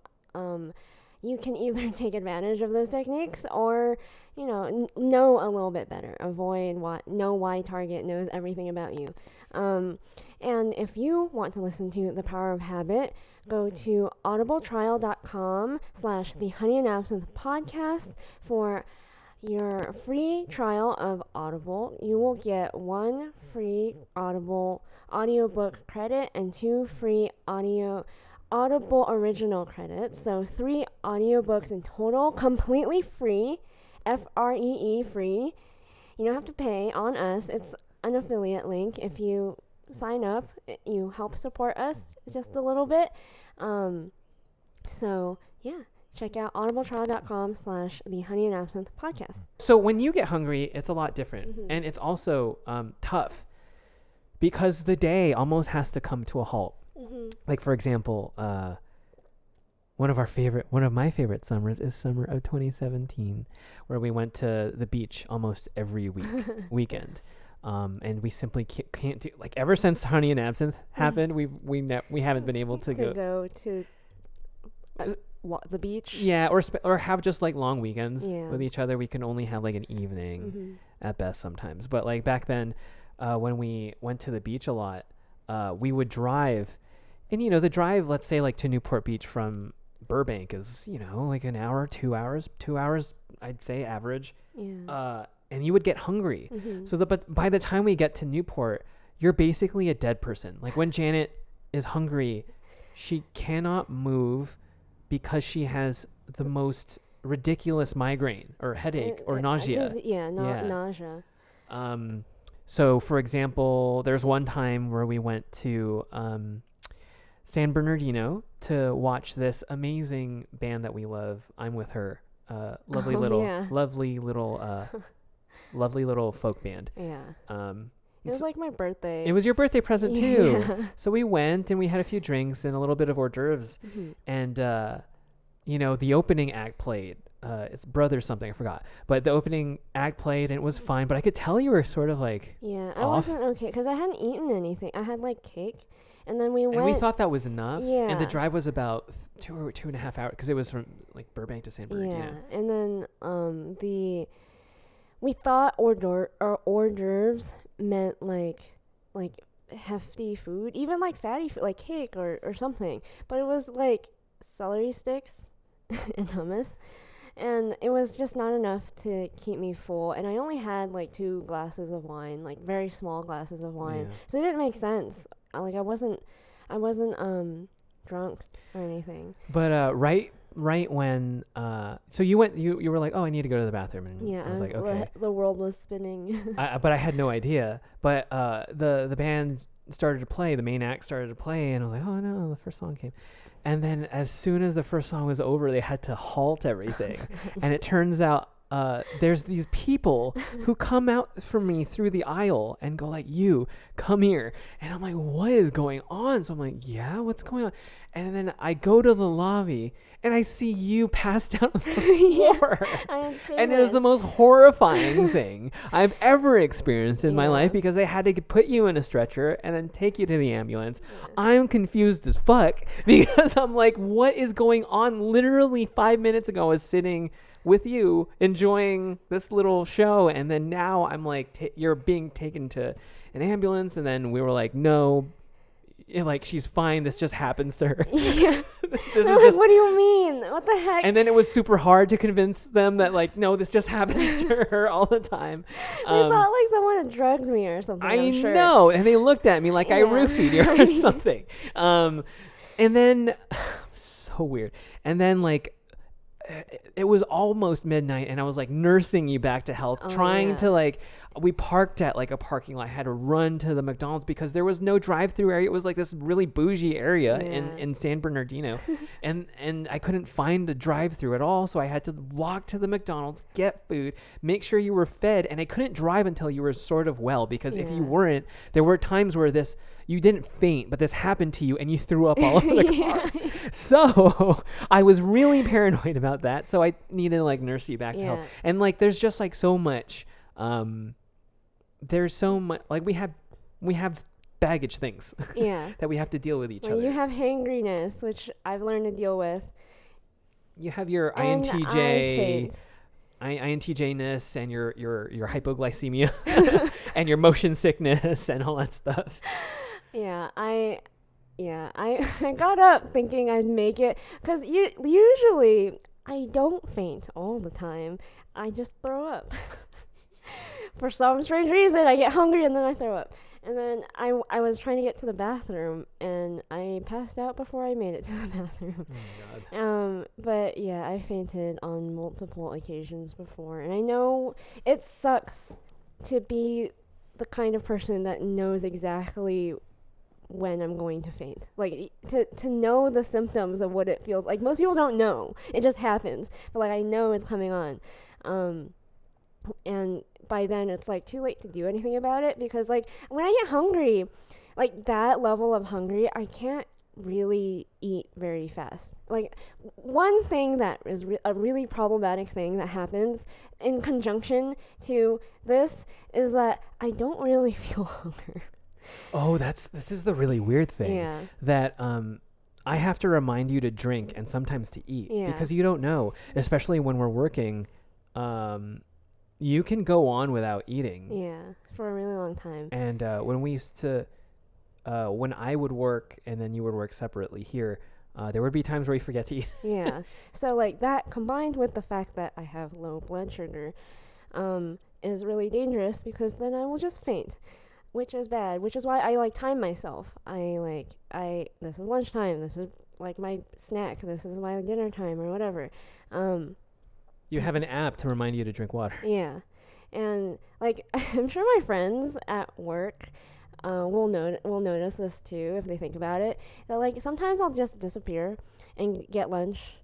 [SPEAKER 2] you can either take advantage of those techniques or, know a little bit better, know why Target knows everything about you. And if you want to listen to The Power of Habit, go to audibletrial.com/the Honey and Absinthe podcast for your free trial of Audible. You will get 1 free Audible audiobook credit and 2 free Audible original credits. So 3 audiobooks in total, completely free, FREE free. You don't have to pay on us. It's an affiliate link. If you sign up, you help support us just a little bit. So yeah, check out audibletrial.com/the Honey and Absinthe podcast.
[SPEAKER 1] So when you get hungry, it's a lot different. And it's also tough because the day almost has to come to a halt. Like, for example, one of my favorite summers is summer of 2017, where we went to the beach almost every weekend. And we simply can't do, like, ever since Honey and Absinthe happened, we haven't been able to go
[SPEAKER 2] to the beach.
[SPEAKER 1] Yeah, or have just like long weekends with each other. We can only have like an evening at best sometimes. But like back then, when we went to the beach a lot, we would drive, and the drive, let's say like to Newport Beach from Burbank is like an hour, 2 hours, I'd say average. Yeah. And you would get hungry. But by the time we get to Newport, you're basically a dead person. Like when Janet is hungry, she cannot move because she has the most ridiculous migraine or headache or nausea.
[SPEAKER 2] Nausea.
[SPEAKER 1] So for example, there's one time where we went to San Bernardino to watch this amazing band that we love. I'm With Her. Lovely little folk band.
[SPEAKER 2] Yeah. It was like my birthday.
[SPEAKER 1] It was your birthday present too. Yeah. So we went and we had a few drinks and a little bit of hors d'oeuvres. And the opening act played. It's Brother something, I forgot. But the opening act played and it was fine. But I could tell you were sort of like
[SPEAKER 2] I wasn't okay because I hadn't eaten anything. I had like cake. And then we went.
[SPEAKER 1] And we thought that was enough.
[SPEAKER 2] Yeah.
[SPEAKER 1] And the drive was about 2.5 hours because it was from like Burbank to San Bernardino.
[SPEAKER 2] Yeah. And then we thought hors d'oeuvres meant like hefty food, even like fatty food, like cake or something. But it was like celery sticks and hummus. And it was just not enough to keep me full. And I only had like 2 glasses of wine, like very small glasses of wine. Yeah. So it didn't make sense. I wasn't drunk or anything.
[SPEAKER 1] But right when so you went, you were like, oh, I need to go to the bathroom, and I was like, okay.
[SPEAKER 2] The world was spinning.
[SPEAKER 1] But I had no idea. But the band started to play, the main act started to play, and I was like, oh no, the first song came. And then as soon as the first song was over, they had to halt everything. And it turns out there's these people who come out from me through the aisle and go like, you, come here. And I'm like, what is going on? So I'm like, yeah, what's going on? And then I go to the lobby and I see you passed out on the floor. And it was the most horrifying thing I've ever experienced in my life because they had to put you in a stretcher and then take you to the ambulance. I'm confused as fuck because I'm like, what is going on? Literally 5 minutes ago I was sitting with you enjoying this little show, and then now I'm like, you're being taken to an ambulance, and then we were like, no, like, she's fine, this just happens to her.
[SPEAKER 2] Yeah. What do you mean? What the heck?
[SPEAKER 1] And then it was super hard to convince them that like, no, this just happens to her all the time.
[SPEAKER 2] I thought like someone had drugged me or something.
[SPEAKER 1] I know, and they looked at me like I roofied you or something. And then so weird. And then like it was almost midnight and I was like nursing you back to health, trying to like, we parked at like a parking lot. I had to run to the McDonald's because there was no drive-through area. It was like this really bougie area in San Bernardino. and I couldn't find a drive-through at all. So I had to walk to the McDonald's, get food, make sure you were fed. And I couldn't drive until you were sort of well, because if you weren't, there were times where you didn't faint, but this happened to you and you threw up all over the car. So I was really paranoid about that. So I needed to like nurse you back to health. And like, there's just like so much, there's so much, like we have baggage things that we have to deal with each other.
[SPEAKER 2] You have hangriness, which I've learned to deal with.
[SPEAKER 1] You have your INTJ-ness and your hypoglycemia. and your motion sickness and all that stuff.
[SPEAKER 2] Yeah, I got up thinking I'd make it, because usually I don't faint all the time. I just throw up. For some strange reason, I get hungry and then I throw up. And then I was trying to get to the bathroom and I passed out before I made it to the bathroom.
[SPEAKER 1] Oh my God.
[SPEAKER 2] But yeah, I fainted on multiple occasions before, and I know it sucks to be the kind of person that knows exactly when I'm going to faint. Like, to know the symptoms of what it feels like. Most people don't know. It just happens. But, like, I know it's coming on. And by then, it's, like, too late to do anything about it. Because, like, when I get hungry, like, that level of hungry, I can't really eat very fast. Like, one thing that is a really problematic thing that happens in conjunction to this is that I don't really feel hunger.
[SPEAKER 1] Oh, this is the really weird thing.
[SPEAKER 2] Yeah.
[SPEAKER 1] That I have to remind you to drink and sometimes to eat.
[SPEAKER 2] Yeah.
[SPEAKER 1] Because you don't know, especially when we're working, you can go on without eating.
[SPEAKER 2] Yeah, for a really long time.
[SPEAKER 1] And when we used to, when I would work and then you would work separately here, there would be times where you forget to eat.
[SPEAKER 2] Yeah. So, like, that combined with the fact that I have low blood sugar is really dangerous, because then I will just faint. Which is bad, which is why I, like, time myself. This is lunchtime, this is, like, my snack, this is my dinner time, or whatever.
[SPEAKER 1] You have an app to remind you to drink water.
[SPEAKER 2] Yeah. And, like, I'm sure my friends at work will notice this too, if they think about it. That, like, sometimes I'll just disappear and get lunch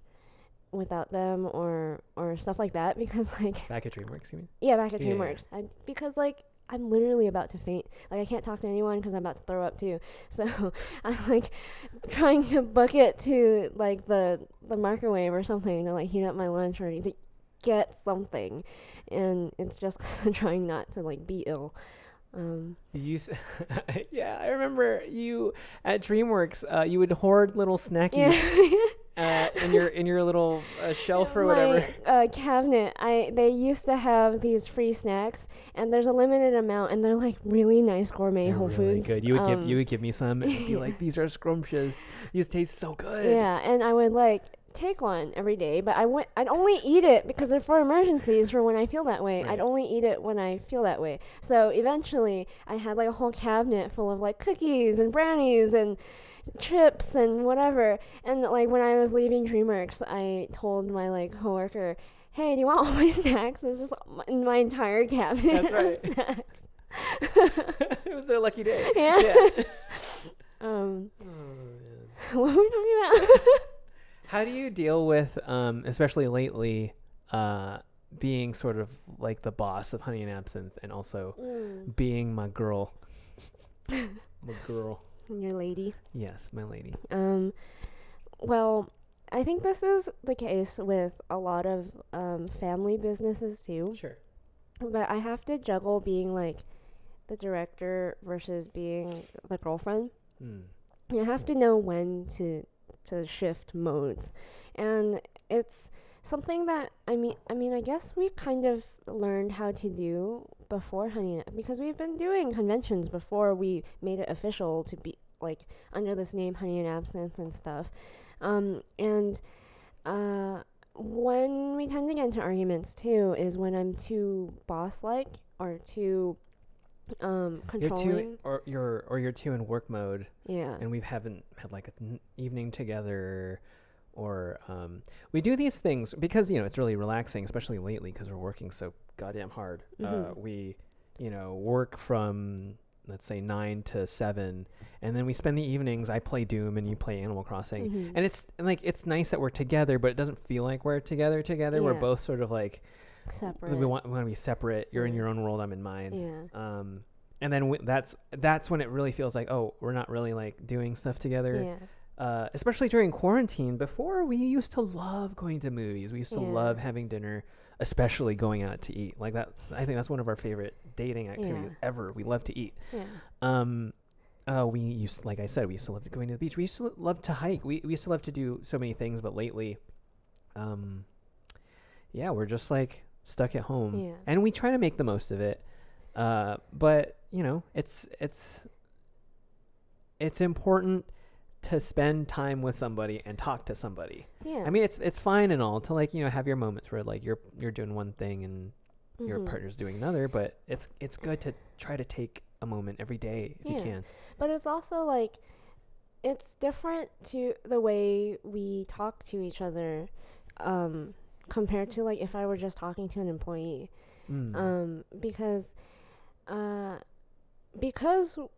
[SPEAKER 2] without them, or stuff like that, because, like...
[SPEAKER 1] Back at DreamWorks, you mean?
[SPEAKER 2] Yeah, back at
[SPEAKER 1] Yeah.
[SPEAKER 2] DreamWorks. Because, like, I'm literally about to faint. Like, I can't talk to anyone because I'm about to throw up too. So I'm, like, trying to book it to, like, the microwave or something to, like, heat up my lunch or to get something. And it's just 'cause I'm trying not to, like, be ill.
[SPEAKER 1] Yeah, I remember you at DreamWorks. You would hoard little snackies in your little shelf or whatever.
[SPEAKER 2] My cabinet. They used to have these free snacks, and there's a limited amount, and they're, like, really nice gourmet
[SPEAKER 1] They're
[SPEAKER 2] Whole
[SPEAKER 1] really
[SPEAKER 2] Foods.
[SPEAKER 1] good. You would give me some and be like, these are scrumptious. These taste so good.
[SPEAKER 2] Yeah, and I would, like, take one every day, but I'd only eat it because they're for emergencies, for when I feel that way.
[SPEAKER 1] Right.
[SPEAKER 2] I'd only eat it when I feel that way. So eventually I had, like, a whole cabinet full of, like, cookies and brownies and chips and whatever. And, like, when I was leaving DreamWorks, I told my, like, coworker, hey, do you want all my snacks? It's just in my entire cabinet.
[SPEAKER 1] That's right. It was their lucky day.
[SPEAKER 2] Yeah.
[SPEAKER 1] Oh, man.
[SPEAKER 2] What were we talking about?
[SPEAKER 1] How do you deal with, especially lately, being sort of like the boss of Honey and Absinthe, and also being my girl? My girl.
[SPEAKER 2] Your lady.
[SPEAKER 1] Yes, my lady.
[SPEAKER 2] Well, I think this is the case with a lot of family businesses too.
[SPEAKER 1] Sure.
[SPEAKER 2] But I have to juggle being, like, the director versus being the girlfriend. And I have to know when to shift modes. And it's something that I guess we kind of learned how to do before Honey, because we've been doing conventions before we made it official to be, like, under this name Honey and Absinthe and stuff. When we tend to get into arguments too is when I'm too boss-like or too controlling.
[SPEAKER 1] You're too in work mode.
[SPEAKER 2] Yeah.
[SPEAKER 1] And we haven't had, like, an evening together, or we do these things because, it's really relaxing, especially lately because we're working so goddamn hard. We work from, let's say, 9 to 7, and then we spend the evenings. I play Doom and you play Animal Crossing, and it's nice that we're together, but it doesn't feel like we're together.
[SPEAKER 2] Yeah.
[SPEAKER 1] We're both sort of, like,
[SPEAKER 2] separate.
[SPEAKER 1] we want to be separate. You're in your own world, I'm in mine.
[SPEAKER 2] Yeah.
[SPEAKER 1] And then that's when it really feels like, oh, we're not really, like, doing stuff together.
[SPEAKER 2] Yeah.
[SPEAKER 1] Especially during quarantine. Before, we used to love going to movies. We used to love having dinner, especially going out to eat. Like that, I think that's one of our favorite dating activities ever. We love to eat.
[SPEAKER 2] Yeah.
[SPEAKER 1] We used, like I said, we used to love going to the beach. We used to love to hike. We used to love to do so many things, but lately, we're just, like, stuck at home.
[SPEAKER 2] Yeah.
[SPEAKER 1] And we try to make the most of it. But you know, it's important to spend time with somebody and talk to somebody.
[SPEAKER 2] Yeah.
[SPEAKER 1] I mean, it's fine and all to like, you know, have your moments where like you're doing one thing and your partner's doing another, but it's good to try to take a moment every day if you can.
[SPEAKER 2] But it's also like it's different to the way we talk to each other compared to like if I were just talking to an employee. Because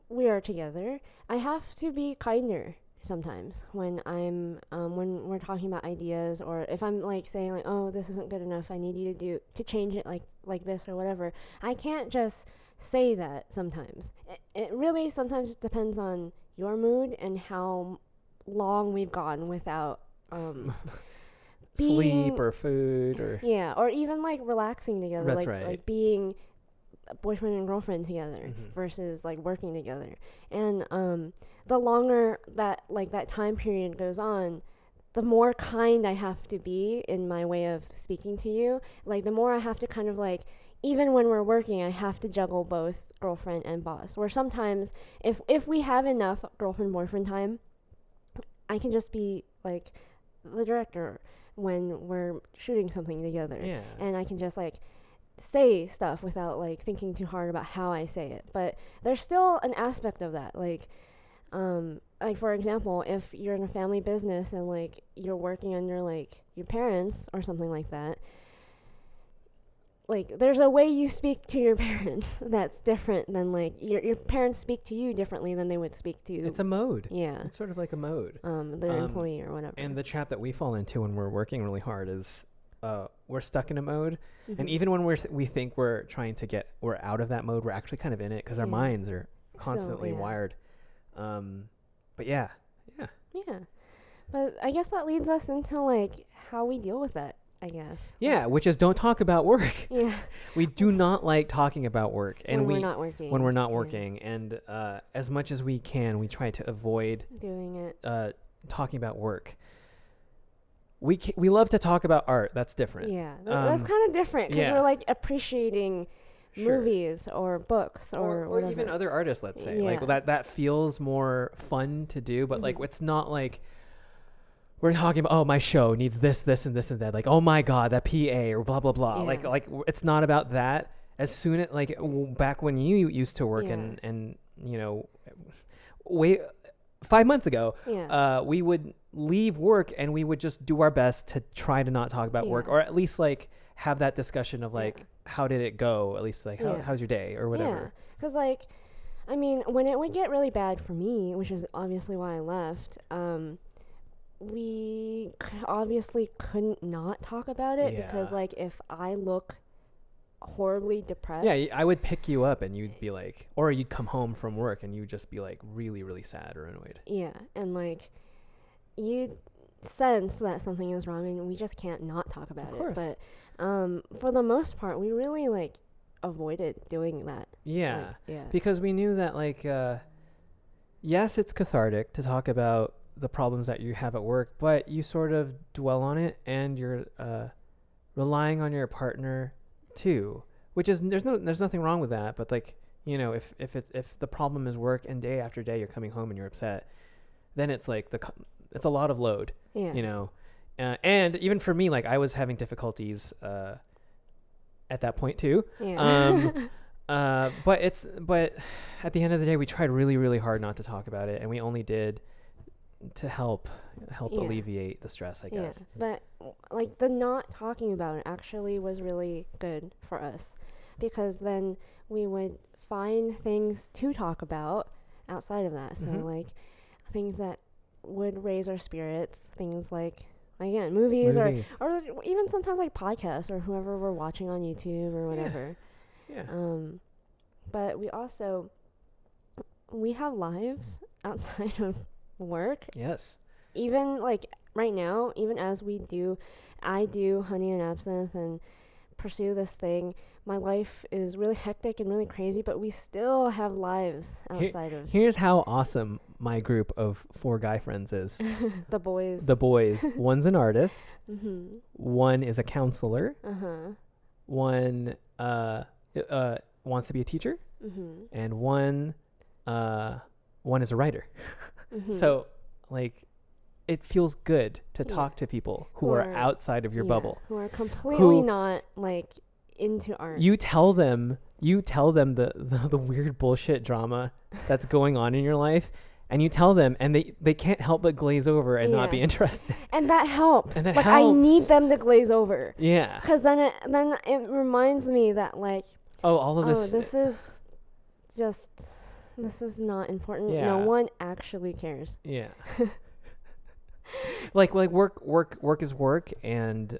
[SPEAKER 2] we are together, I have to be kinder sometimes when I'm when we're talking about ideas, or if I'm like saying like, oh, this isn't good enough, I need you to change it like this or whatever. I can't just say that sometimes. It really sometimes depends on your mood and how long we've gone without
[SPEAKER 1] sleep or food or
[SPEAKER 2] or even like relaxing together.
[SPEAKER 1] That's
[SPEAKER 2] like
[SPEAKER 1] right.
[SPEAKER 2] like being a boyfriend and girlfriend together versus like working together. And the longer that time period goes on, the more kind I have to be in my way of speaking to you. Like the more I have to kind of like, even when we're working, I have to juggle both girlfriend and boss. Where sometimes if we have enough girlfriend boyfriend time, I can just be like the director when we're shooting something together.
[SPEAKER 1] Yeah.
[SPEAKER 2] And I can just like say stuff without like thinking too hard about how I say it. But there's still an aspect of that. Like for example, if you're in a family business and like you're working under like your parents or something like that, like there's a way you speak to your parents that's different than like your parents speak to you differently than they would speak to you.
[SPEAKER 1] It's a mode.
[SPEAKER 2] Yeah.
[SPEAKER 1] It's sort of like a mode.
[SPEAKER 2] Their employee or whatever.
[SPEAKER 1] And the trap that we fall into when we're working really hard is we're stuck in a mode. And even when we think we're out of that mode, we're actually kind of in it because our minds are constantly wired. But yeah.
[SPEAKER 2] But I guess that leads us into like how we deal with that, I guess.
[SPEAKER 1] Yeah, which is don't talk about work.
[SPEAKER 2] Yeah.
[SPEAKER 1] We do not like talking about work. And
[SPEAKER 2] when we're not working.
[SPEAKER 1] And as much as we can, we try to avoid
[SPEAKER 2] doing it.
[SPEAKER 1] Talking about work. We love to talk about art. That's different.
[SPEAKER 2] Yeah, that's kind of different because we're like appreciating movies or books or whatever.
[SPEAKER 1] Even other artists, let's say.
[SPEAKER 2] Yeah.
[SPEAKER 1] Like that feels more fun to do, but like it's not like we're talking about, oh, my show needs this, this, and this, and that. Like, oh my God, that PA or blah, blah, blah.
[SPEAKER 2] Yeah.
[SPEAKER 1] Like it's not about that. As soon as back when you used to work and you know, 5 months ago, we would leave work and we would just do our best to try to not talk about work, or at least like have that discussion of like, how did it go? At least like, how's your day or whatever.
[SPEAKER 2] Yeah, because like, I mean, when it would get really bad for me, which is obviously why I left, we obviously couldn't not talk about it because like if I look horribly depressed,
[SPEAKER 1] I would pick you up and you'd be like, or you'd come home from work and you'd just be like really, really sad or annoyed.
[SPEAKER 2] Yeah, and like you'd sense that something is wrong and we just can't not talk about it. But for the most part, we really like avoided doing that.
[SPEAKER 1] Yeah, because we knew that like yes, it's cathartic to talk about the problems that you have at work, but you sort of dwell on it and you're relying on your partner too, which is there's nothing wrong with that, but like, you know, if the problem is work and day after day you're coming home and you're upset, then it's like it's a lot of load. You know, and even for me, like I was having difficulties at that point too. But at the end of the day, we tried really, really hard not to talk about it, and we only did to help alleviate the stress, I guess.
[SPEAKER 2] But like the not talking about it actually was really good for us, because then we would find things to talk about outside of that. So like things that would raise our spirits, things like again movies. or even sometimes like podcasts or whoever we're watching on YouTube or whatever. But we have lives outside of work.
[SPEAKER 1] Yes.
[SPEAKER 2] Even like right now, even as I do Honey and Absinthe and pursue this thing, my life is really hectic and really crazy, but we still have lives outside of.
[SPEAKER 1] Here's how awesome my group of 4 guy friends is.
[SPEAKER 2] The boys.
[SPEAKER 1] One's an artist. One is a counselor. One wants to be a teacher,
[SPEAKER 2] Mhm.
[SPEAKER 1] and one is a writer.
[SPEAKER 2] Mhm.
[SPEAKER 1] So like it feels good to
[SPEAKER 2] Yeah.
[SPEAKER 1] talk to people who
[SPEAKER 2] Who
[SPEAKER 1] are
[SPEAKER 2] are-
[SPEAKER 1] outside of your
[SPEAKER 2] yeah,
[SPEAKER 1] bubble.
[SPEAKER 2] who are completely
[SPEAKER 1] Who-
[SPEAKER 2] not like into art.
[SPEAKER 1] You tell them the weird bullshit drama that's going on in your life, and you tell them, and they can't help but glaze over and not be
[SPEAKER 2] Yeah.
[SPEAKER 1] interested.
[SPEAKER 2] And that helps.
[SPEAKER 1] And that
[SPEAKER 2] like I need
[SPEAKER 1] helps.
[SPEAKER 2] them to glaze over.
[SPEAKER 1] Yeah.
[SPEAKER 2] Because then it reminds me that like,
[SPEAKER 1] Oh, all of
[SPEAKER 2] oh,
[SPEAKER 1] this.
[SPEAKER 2] this is not important.
[SPEAKER 1] Yeah.
[SPEAKER 2] No one actually cares.
[SPEAKER 1] Yeah. like work is work, and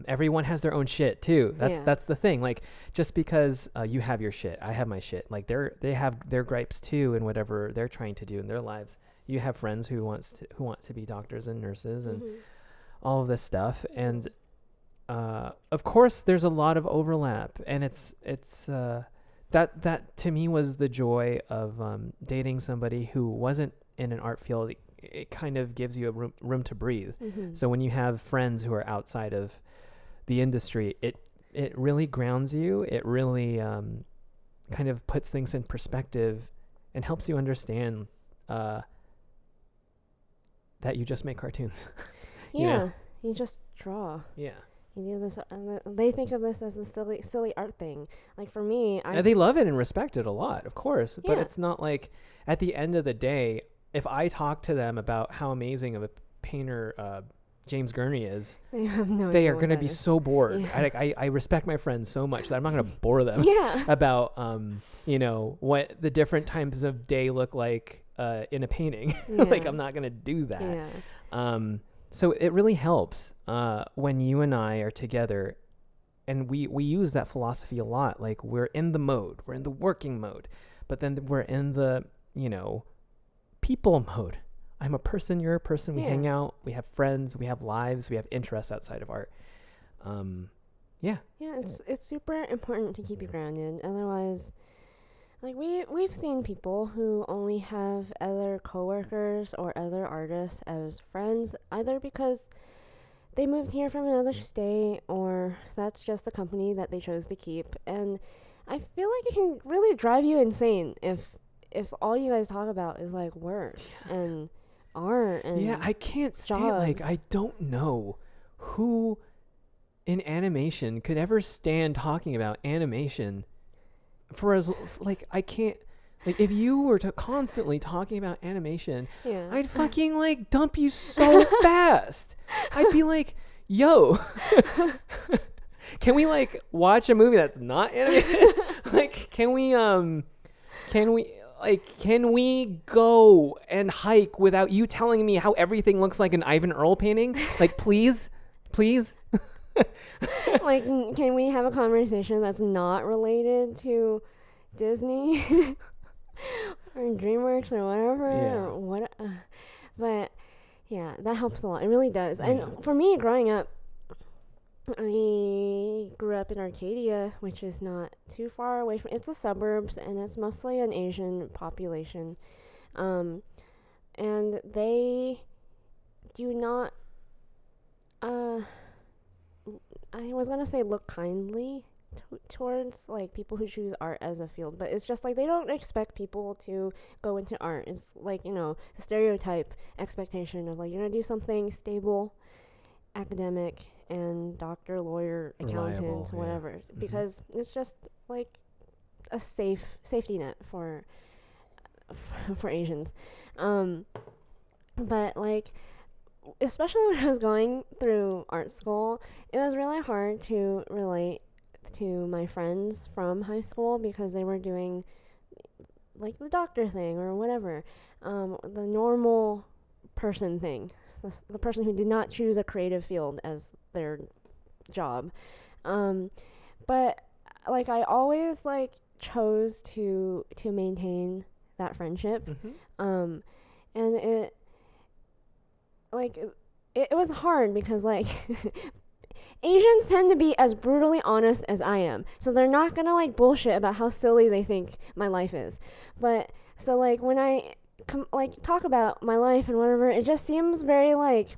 [SPEAKER 1] everyone has their own shit too. That's the thing. Like just because you have your shit, I have my shit. Like they have their gripes too, and whatever they're trying to do in their lives. You have friends who want to be doctors and nurses and all of this stuff, and of course there's a lot of overlap, and it's that to me was the joy of dating somebody who wasn't in an art field. It kind of gives you a room to breathe. So when you have friends who are outside of the industry, it really grounds you. It really kind of puts things in perspective and helps you understand that you just make cartoons.
[SPEAKER 2] Yeah, you just draw.
[SPEAKER 1] Yeah.
[SPEAKER 2] You do this, and they think of this as a silly art thing. Like for me,
[SPEAKER 1] And they love it and respect it a lot, of course. But
[SPEAKER 2] Yeah.
[SPEAKER 1] it's not like at the end of the day, if I talk to them about how amazing of a painter James Gurney is,
[SPEAKER 2] they have no
[SPEAKER 1] they
[SPEAKER 2] idea
[SPEAKER 1] are
[SPEAKER 2] what
[SPEAKER 1] going to
[SPEAKER 2] that
[SPEAKER 1] be
[SPEAKER 2] is.
[SPEAKER 1] so bored.
[SPEAKER 2] Yeah.
[SPEAKER 1] I respect my friends so much that I'm not going to bore them
[SPEAKER 2] Yeah.
[SPEAKER 1] about what the different times of day look like in a painting. Like
[SPEAKER 2] Yeah.
[SPEAKER 1] I'm not going to do that.
[SPEAKER 2] Yeah.
[SPEAKER 1] So it really helps when you and I are together, and we use that philosophy a lot. Like we're in the working mode, but then we're in the people mode. I'm a person, you're a person. We hang out, we have friends, we have lives, we have interests outside of art. Yeah,
[SPEAKER 2] it's super important to keep you grounded. Otherwise, like we've seen people who only have other coworkers or other artists as friends, either because they moved here from another state or that's just the company that they chose to keep. And I feel like it can really drive you insane if all you guys talk about is like work and art and
[SPEAKER 1] I can't stand, like, I don't know who in animation could ever stand talking about animation for as like I can't, like, if you were to constantly talking about animation, I'd fucking like dump you so fast. I'd be like, yo, can we like watch a movie that's not animated? Like, can we go and hike without you telling me how everything looks like an Ivan Earl painting? Like, please?
[SPEAKER 2] Like, can we have a conversation that's not related to Disney or DreamWorks or whatever? Or what? But yeah, that helps a lot. It really does. And for me, growing up, I grew up in Arcadia, which is not too far away from. It's the suburbs, and it's mostly an Asian population, and they do not. I was gonna say look kindly towards like people who choose art as a field, but it's just like they don't expect people to go into art. It's like, the stereotype expectation of like you're gonna do something stable, academic, and doctor, lawyer, accountant,
[SPEAKER 1] Reliable,
[SPEAKER 2] whatever, because it's just like a safety net for Asians. But like, especially when I was going through art school, it was really hard to relate to my friends from high school because they were doing like the doctor thing or whatever, the normal person thing, so the person who did not choose a creative field as their job. But like I always like chose to maintain that friendship. And it was hard because like Asians tend to be as brutally honest as I am, so they're not gonna like bullshit about how silly they think my life is. But so like when I talk about my life and whatever, it just seems very like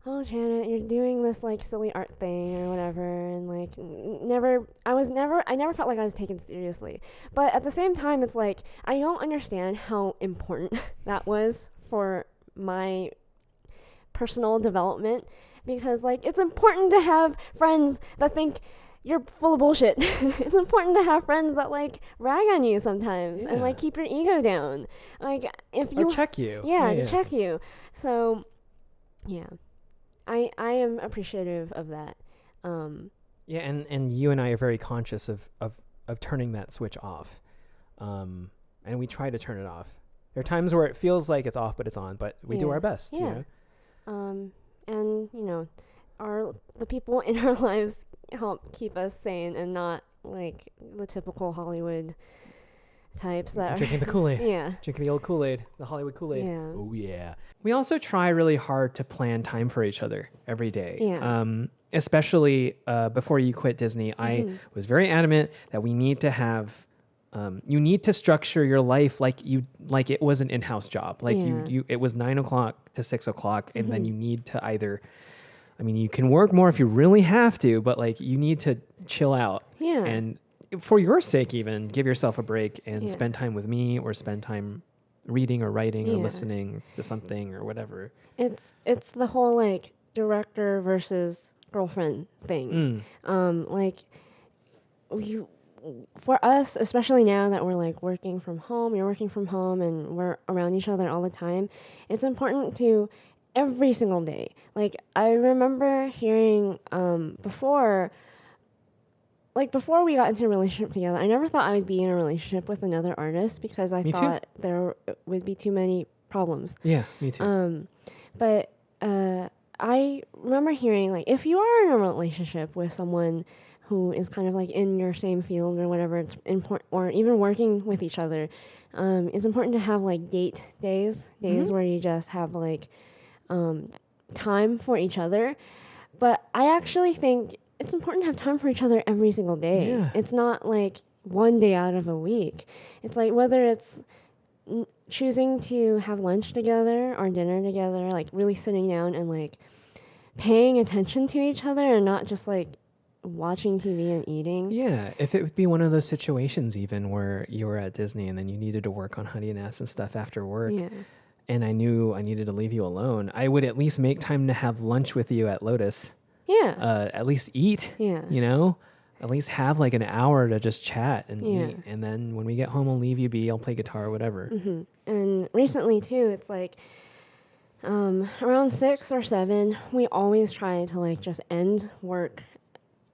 [SPEAKER 2] oh, Janet, you're doing this like silly art thing or whatever, and like I never felt like I was taken seriously. But at the same time, it's like I don't understand how important that was for my personal development, because like it's important to have friends that think you're full of bullshit. It's important to have friends that like rag on you sometimes and like keep your ego down. Like if you
[SPEAKER 1] check you.
[SPEAKER 2] Check you. So yeah. I am appreciative of that.
[SPEAKER 1] Yeah, and you and I are very conscious of turning that switch off. And we try to turn it off. There are times where it feels like it's off, but it's on, but we do our best.
[SPEAKER 2] Yeah.
[SPEAKER 1] You know?
[SPEAKER 2] And you know, the people in our lives help keep us sane and not like the typical Hollywood types that are
[SPEAKER 1] drinking the Kool-Aid.
[SPEAKER 2] Yeah.
[SPEAKER 1] Drinking the old Kool-Aid, the Hollywood Kool-Aid.
[SPEAKER 2] Yeah.
[SPEAKER 1] Oh yeah. We also try really hard to plan time for each other every day.
[SPEAKER 2] Yeah.
[SPEAKER 1] Especially before you quit Disney, I was very adamant that we need to have you need to structure your life like it was an in-house job. Like it was 9 o'clock to 6 o'clock, and then you need to either, I mean, you can work more if you really have to, but like you need to chill out.
[SPEAKER 2] Yeah.
[SPEAKER 1] And for your sake, even give yourself a break and spend time with me, or spend time reading or writing or listening to something or whatever.
[SPEAKER 2] It's the whole like director versus girlfriend thing. Like for us, especially now that we're like working from home, you're working from home and we're around each other all the time, it's important to every single day. Like I remember hearing before we got into a relationship together, I never thought I would be in a relationship with another artist because I thought there would be too many problems.
[SPEAKER 1] Yeah, me too.
[SPEAKER 2] But I remember hearing, like, if you are in a relationship with someone who is kind of like in your same field or whatever, it's important, or even working with each other, it's important to have like days where you just have like time for each other. But I actually think it's important to have time for each other every single day.
[SPEAKER 1] Yeah.
[SPEAKER 2] It's not like one day out of a week. It's like whether it's choosing to have lunch together or dinner together, like really sitting down and like paying attention to each other and not just like watching TV and eating.
[SPEAKER 1] Yeah, if it would be one of those situations even where you were at Disney and then you needed to work on Honey and Ass and stuff after work, and I knew I needed to leave you alone, I would at least make time to have lunch with you at Lotus.
[SPEAKER 2] Yeah.
[SPEAKER 1] At least eat.
[SPEAKER 2] Yeah.
[SPEAKER 1] You know? At least have like an hour to just chat and eat. And then when we get home, I'll leave you be. I'll play guitar or whatever.
[SPEAKER 2] Mm-hmm. And recently, too, it's like around 6 or 7, we always try to like just end work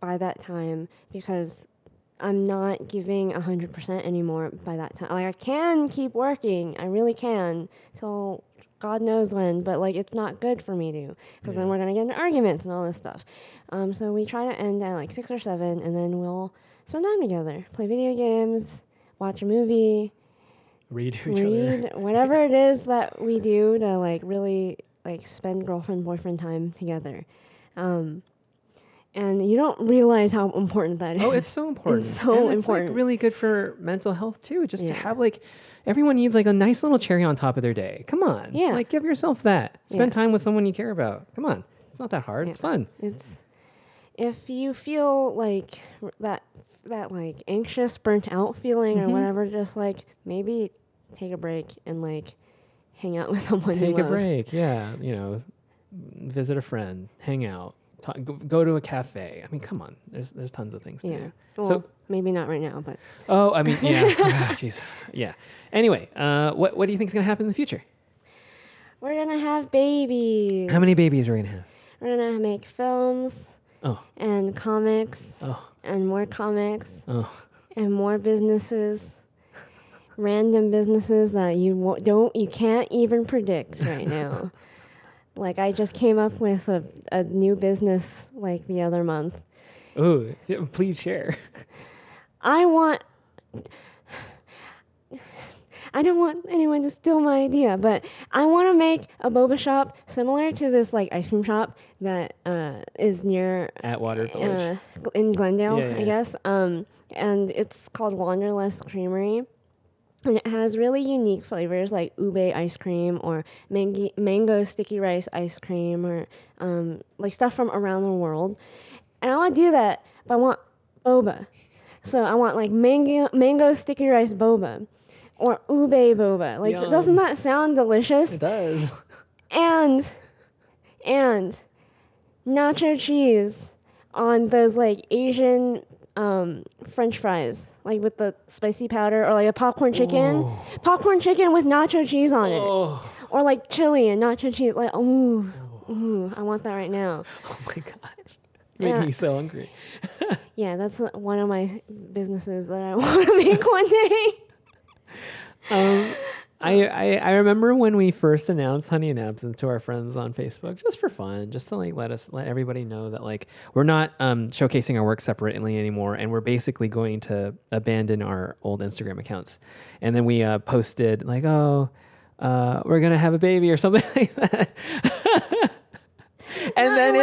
[SPEAKER 2] by that time because I'm not giving 100% anymore by that time. Like I can keep working. I really can till God knows when, but like it's not good for me to, because then we're gonna get into arguments and all this stuff. So we try to end at like 6 or 7, and then we'll spend time together, play video games, watch a movie,
[SPEAKER 1] read each other,
[SPEAKER 2] whatever it is that we do to like really like spend girlfriend boyfriend time together. And you don't realize how important that is.
[SPEAKER 1] Oh, it's so important.
[SPEAKER 2] It's so
[SPEAKER 1] and it's
[SPEAKER 2] important.
[SPEAKER 1] Like really good for mental health too. Just to have like, everyone needs like a nice little cherry on top of their day. Come on.
[SPEAKER 2] Yeah.
[SPEAKER 1] Like give yourself that. Spend time with someone you care about. Come on. It's not that hard. It's fun.
[SPEAKER 2] If you feel like that like anxious, burnt out feeling or whatever, just like maybe take a break and like hang out with someone you love.
[SPEAKER 1] Take a break. Yeah. You know, visit a friend, hang out. Go to a cafe. I mean, come on. There's tons of things to do.
[SPEAKER 2] Well,
[SPEAKER 1] so
[SPEAKER 2] maybe not right now, but.
[SPEAKER 1] Oh, I mean, yeah. Jeez. Yeah. Anyway, what do you think is gonna happen in the future?
[SPEAKER 2] We're gonna have babies.
[SPEAKER 1] How many babies are we gonna have?
[SPEAKER 2] We're gonna make films.
[SPEAKER 1] Oh.
[SPEAKER 2] And comics.
[SPEAKER 1] Oh.
[SPEAKER 2] And more comics.
[SPEAKER 1] Oh.
[SPEAKER 2] And more businesses. Random businesses that you can't even predict right now. Like, I just came up with a new business, like, the other month.
[SPEAKER 1] Ooh, please share.
[SPEAKER 2] I don't want anyone to steal my idea, but I want to make a boba shop similar to this, like, ice cream shop that is near...
[SPEAKER 1] Atwater Village.
[SPEAKER 2] In Glendale, I guess. And it's called Wanderlust Creamery. And it has really unique flavors like ube ice cream or mango sticky rice ice cream or like stuff from around the world. And I want to do that, but I want boba. So I want like mango sticky rice boba or ube boba. Like,
[SPEAKER 1] Yum.
[SPEAKER 2] doesn't that sound delicious?
[SPEAKER 1] It does.
[SPEAKER 2] And nacho cheese on those like Asian French fries, like with the spicy powder, or like a popcorn chicken.
[SPEAKER 1] Ooh.
[SPEAKER 2] Popcorn chicken with nacho cheese on it.
[SPEAKER 1] Oh.
[SPEAKER 2] Or like chili and nacho cheese. Like, ooh, I want that right now.
[SPEAKER 1] Oh my gosh. Making me so hungry.
[SPEAKER 2] Yeah, that's one of my businesses that I want to make one day.
[SPEAKER 1] I remember when we first announced Honey and Absinthe to our friends on Facebook, just for fun, just to like let everybody know that like we're not showcasing our work separately anymore, and we're basically going to abandon our old Instagram accounts. And then we posted like, we're gonna have a baby or something like that. And then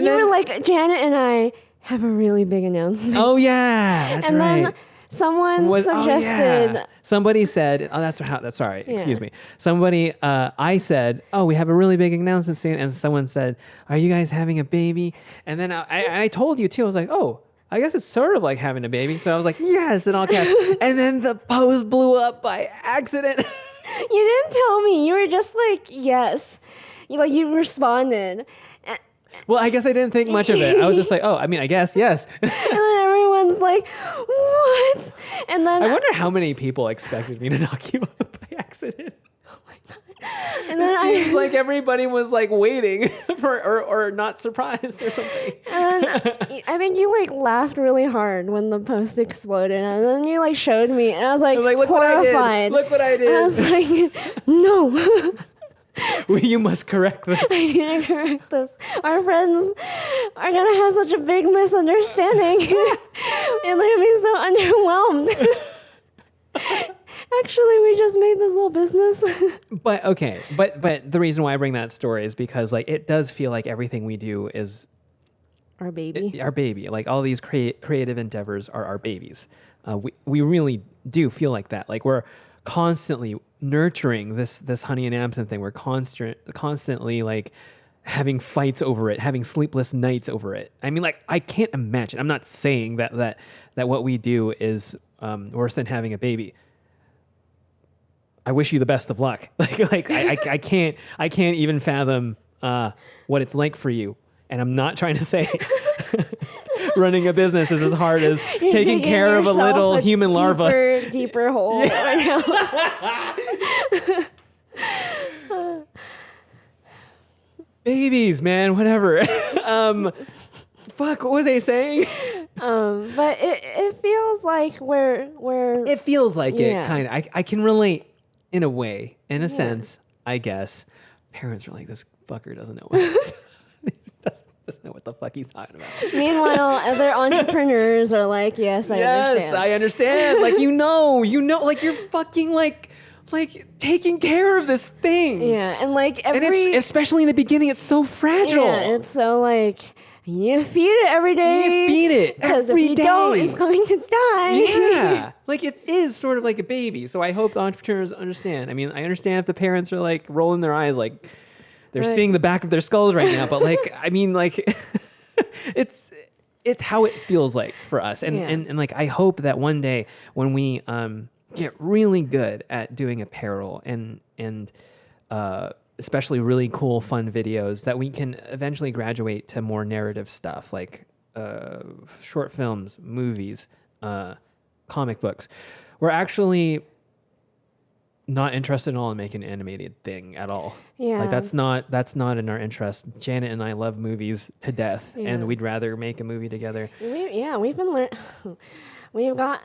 [SPEAKER 2] you were like, Janet and I have a really big announcement.
[SPEAKER 1] Oh yeah, that's
[SPEAKER 2] and
[SPEAKER 1] right.
[SPEAKER 2] Then someone suggested.
[SPEAKER 1] Somebody said, excuse me. Somebody, I said, we have a really big announcement soon. And someone said, are you guys having a baby? And then I told you too, I was like, I guess it's sort of like having a baby. So I was like, yes, in all caps. And then the post blew up by accident.
[SPEAKER 2] You didn't tell me. You were just like, yes. You responded.
[SPEAKER 1] Well, I guess I didn't think much of it. I was just like, I guess, yes.
[SPEAKER 2] And then everyone's like, what? And then
[SPEAKER 1] I wonder how many people expected me to knock you up by accident.
[SPEAKER 2] Oh my God. And then
[SPEAKER 1] it seems like everybody was like waiting for or not surprised or something.
[SPEAKER 2] And then I think you like laughed really hard when the post exploded, and then you like showed me, and I was like,
[SPEAKER 1] look
[SPEAKER 2] horrified.
[SPEAKER 1] Look what I did.
[SPEAKER 2] And I was like, no.
[SPEAKER 1] You must correct this.
[SPEAKER 2] I need to correct this. Our friends are going to have such a big misunderstanding. And they're going to be so underwhelmed. Actually, we just made this little business.
[SPEAKER 1] But okay. But the reason why I bring that story is because like it does feel like everything we do is
[SPEAKER 2] our baby.
[SPEAKER 1] Our baby. Like all these creative endeavors are our babies. We really do feel like that. Like we're constantly nurturing this Honey and Absinthe thing. We're constantly like having fights over it, having sleepless nights over it. I mean, like I can't imagine. I'm not saying that what we do is worse than having a baby. I wish you the best of luck. I can't even fathom what it's like for you. And I'm not trying to say running a business is as hard as taking care of a little human larva.
[SPEAKER 2] Deeper hole right now.
[SPEAKER 1] Babies, man, whatever. Fuck, what was I saying?
[SPEAKER 2] But it feels like we're.
[SPEAKER 1] It feels like it, kind of. I can relate in a way, in a sense, I guess. Parents are like, this fucker doesn't know what doesn't know what the fuck he's talking about.
[SPEAKER 2] Meanwhile, other entrepreneurs are like, yes, I understand.
[SPEAKER 1] Yes, I understand. Like, you know, like you're fucking like taking care of this thing.
[SPEAKER 2] Yeah, and like
[SPEAKER 1] and it's, especially in the beginning, it's so fragile.
[SPEAKER 2] Yeah, it's so like, you feed it every day.
[SPEAKER 1] You feed it
[SPEAKER 2] because
[SPEAKER 1] every
[SPEAKER 2] if you
[SPEAKER 1] day.
[SPEAKER 2] don't, it's going to die.
[SPEAKER 1] Yeah, like it is sort of like a baby. So I hope the entrepreneurs understand. I mean, I understand if the parents are like rolling their eyes, like they're seeing the back of their skulls right now. But like, I mean, like it's how it feels like for us. And like, I hope that one day when we get really good at doing apparel and especially really cool, fun videos, that we can eventually graduate to more narrative stuff like short films, movies, comic books. We're actually not interested at all in making an animated thing at all.
[SPEAKER 2] Yeah.
[SPEAKER 1] Like that's not in our interest. Janet and I love movies to death, and we'd rather make a movie together.
[SPEAKER 2] We've been learning. We've got,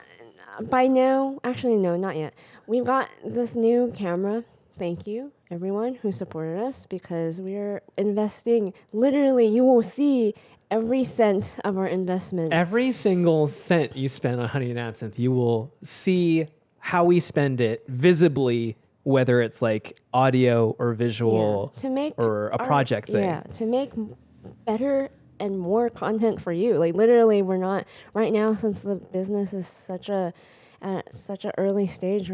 [SPEAKER 2] by now, actually no, not yet. We've got this new camera. Thank you, everyone who supported us, because we're investing. Literally, you will see every cent of our investment.
[SPEAKER 1] Every single cent you spend on Honey and Absinthe, you will see how we spend it visibly, whether it's like audio or visual
[SPEAKER 2] to make
[SPEAKER 1] or a project thing.
[SPEAKER 2] Yeah, to make better and more content for you. Like literally, we're not right now, since the business is such a at such an early stage.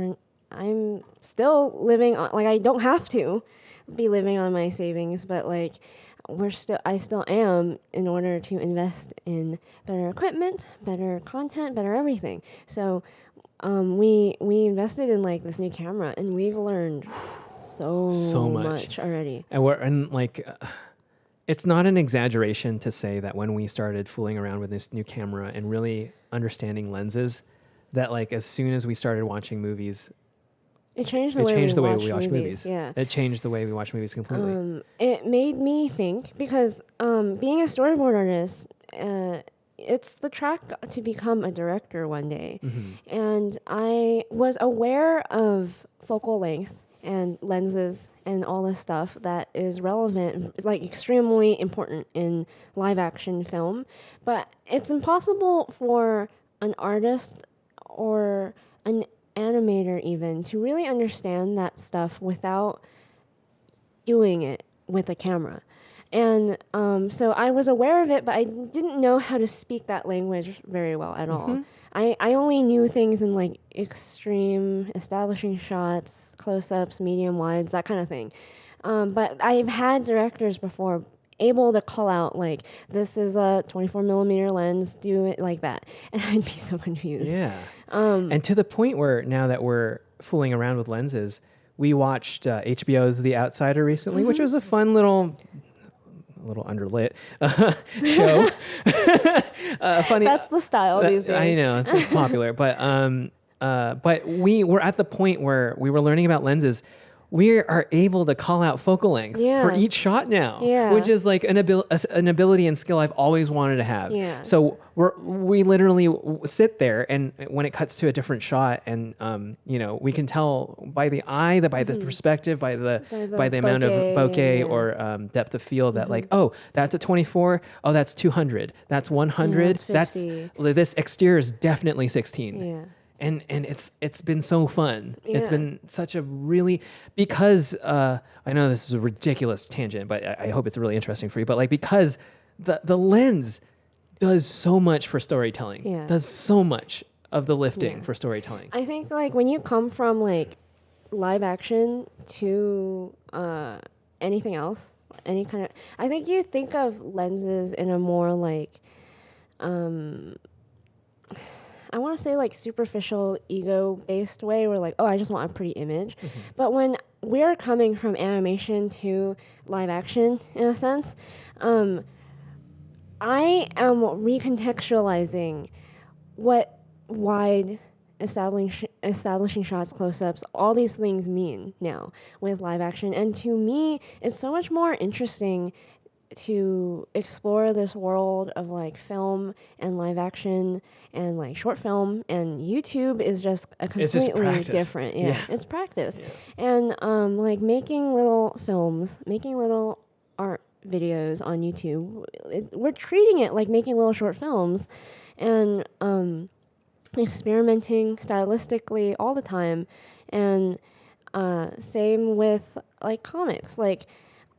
[SPEAKER 2] I'm still living on, like, I don't have to be living on my savings, but like I still am, in order to invest in better equipment, better content, better everything. So we invested in like this new camera, and we've learned so much already.
[SPEAKER 1] And it's not an exaggeration to say that when we started fooling around with this new camera and really understanding lenses, that like as soon as we started watching movies,
[SPEAKER 2] it changed the way we watch movies. Yeah.
[SPEAKER 1] It changed the way we watch movies completely.
[SPEAKER 2] It made me think, because being a storyboard artist, it's the track to become a director one day. Mm-hmm. And I was aware of focal length and lenses and all this stuff that is relevant, like extremely important in live action film. But it's impossible for an artist or an animator even to really understand that stuff without doing it with a camera. And so I was aware of it, but I didn't know how to speak that language very well at all. I only knew things in like extreme establishing shots, close-ups, medium wides, that kind of thing. But I've had directors before able to call out, like, this is a 24 millimeter lens, do it like that. And I'd be so confused.
[SPEAKER 1] Yeah. And to the point where now that we're fooling around with lenses, we watched HBO's The Outsider recently, which was a fun little underlit show. Funny.
[SPEAKER 2] That's the style these days.
[SPEAKER 1] I know, it's popular. But we were at the point where we were learning about lenses. We are able to call out focal length for each shot now, which is like an ability and skill I've always wanted to have.
[SPEAKER 2] Yeah.
[SPEAKER 1] So we literally sit there, and when it cuts to a different shot, and we can tell by the eye, by the perspective, by the amount of bokeh or depth of field that like, oh, that's a 24, oh, that's 200, that's 100, that's this exterior is definitely 16.
[SPEAKER 2] Yeah.
[SPEAKER 1] And it's been so fun. Yeah. It's been such a really, because I know this is a ridiculous tangent, but I hope it's really interesting for you. But like, because the lens does so much for storytelling, does so much of the lifting for storytelling.
[SPEAKER 2] I think like when you come from like live action to anything else, any kind of, I think you think of lenses in a more like, I want to say like superficial ego-based way, where like, oh, I just want a pretty image. Mm-hmm. But when we're coming from animation to live action, in a sense, I am recontextualizing what wide establishing shots, close-ups, all these things mean now with live action. And to me, it's so much more interesting to explore this world of like film and live action and like short film, and YouTube is just a completely different. It's practice. And like making little films, making little art videos on YouTube, we're treating it like making little short films, and experimenting stylistically all the time. And same with like comics. Like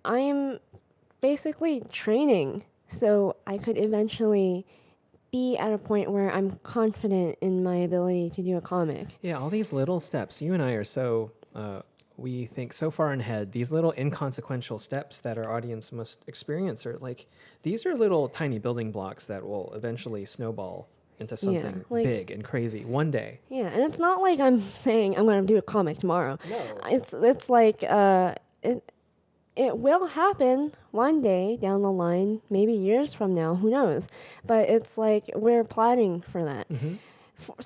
[SPEAKER 2] I'm basically training so I could eventually be at a point where I'm confident in my ability to do a comic.
[SPEAKER 1] Yeah, all these little steps. You and I are so, we think so far ahead. These little inconsequential steps that our audience must experience are like, these are little tiny building blocks that will eventually snowball into something big and crazy one day.
[SPEAKER 2] Yeah, and it's not like I'm saying I'm going to do a comic tomorrow.
[SPEAKER 1] No.
[SPEAKER 2] It's like, it will happen one day down the line, maybe years from now, who knows? But it's like we're planning for that. Mm-hmm.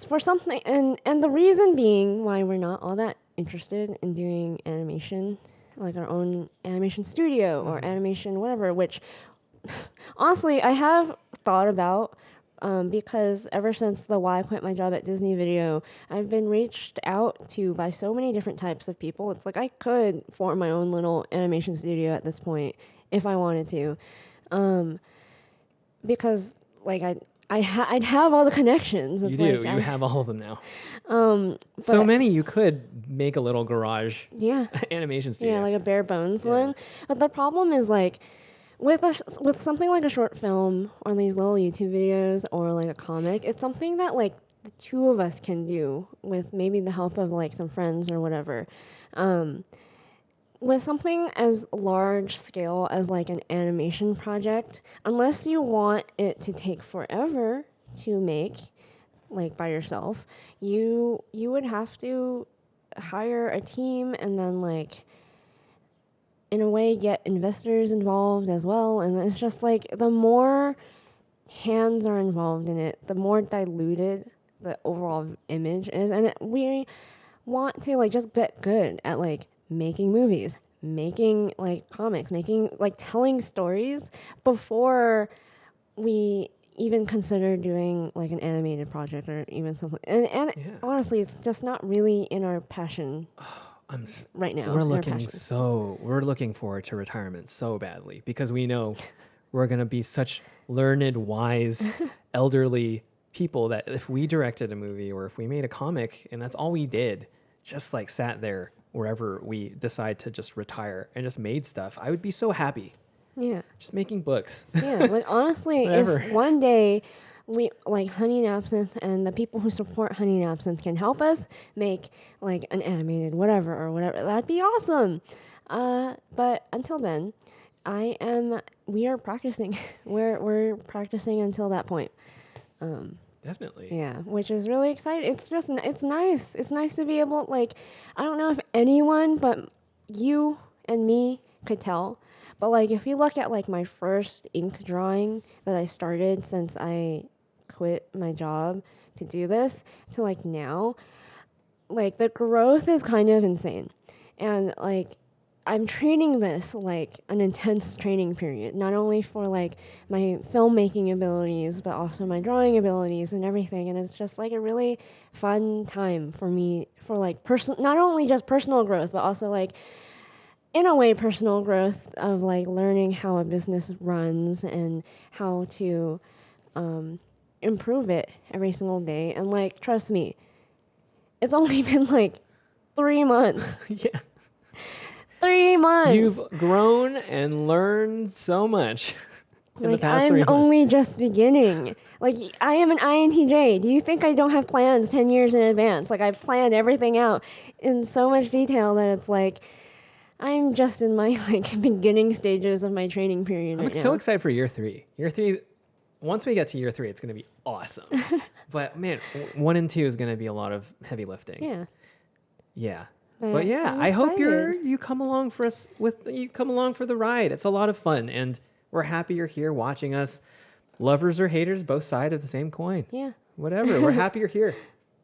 [SPEAKER 2] For something, and the reason being why we're not all that interested in doing animation, like our own animation studio or animation whatever, which honestly I have thought about, because ever since the Why I Quit My Job at Disney video, I've been reached out to by so many different types of people. It's like I could form my own little animation studio at this point if I wanted to, because like I'd have all the connections.
[SPEAKER 1] It's you have all of them now. So many you could make a little garage animation studio.
[SPEAKER 2] Yeah, like a bare bones one. But the problem is like, with something like a short film or these little YouTube videos or like a comic, it's something that like the two of us can do with maybe the help of like some friends or whatever. With something as large scale as like an animation project, unless you want it to take forever to make, like by yourself, you would have to hire a team and then like in a way get investors involved as well. And it's just like the more hands are involved in it, the more diluted the overall image is. And we want to like just get good at like making movies, making like comics, making like telling stories before we even consider doing like an animated project or even something. And honestly, it's just not really in our passion right now.
[SPEAKER 1] We're looking forward to retirement so badly because we know we're going to be such learned, wise, elderly people that if we directed a movie or if we made a comic and that's all we did, just like sat there wherever we decide to just retire and just made stuff, I would be so happy.
[SPEAKER 2] Yeah.
[SPEAKER 1] Just making books.
[SPEAKER 2] Yeah, like honestly, if one day we like Honey and Absinthe and the people who support Honey and Absinthe can help us make like an animated whatever, that'd be awesome. But until then, we are practicing. we're practicing until that point.
[SPEAKER 1] Definitely.
[SPEAKER 2] Yeah, which is really exciting. It's nice. It's nice to be able, like, I don't know if anyone but you and me could tell, but like if you look at like my first ink drawing that I started since I quit my job to do this to like now, like the growth is kind of insane. And like I'm treating this like an intense training period, not only for like my filmmaking abilities, but also my drawing abilities and everything. And it's just like a really fun time for me for like not only just personal growth, but also like in a way personal growth of like learning how a business runs and how to improve it every single day. And like, trust me, it's only been like 3 months.
[SPEAKER 1] Yeah.
[SPEAKER 2] 3 months.
[SPEAKER 1] You've grown and learned so much in the past 3 months.
[SPEAKER 2] I'm only just beginning. Like, I am an INTJ. Do you think I don't have plans 10 years in advance? Like, I've planned everything out in so much detail that it's like, I'm just in my like beginning stages of my training period right now.
[SPEAKER 1] I'm so excited for year 3. Year 3, once we get to year 3, it's going to be awesome. But man, 1 and 2 is going to be a lot of heavy lifting.
[SPEAKER 2] Yeah.
[SPEAKER 1] Yeah. But yeah, I hope you come along for the ride. It's a lot of fun, and we're happy you're here watching us. Lovers or haters, both sides of the same coin.
[SPEAKER 2] Yeah.
[SPEAKER 1] Whatever. We're happy you're here.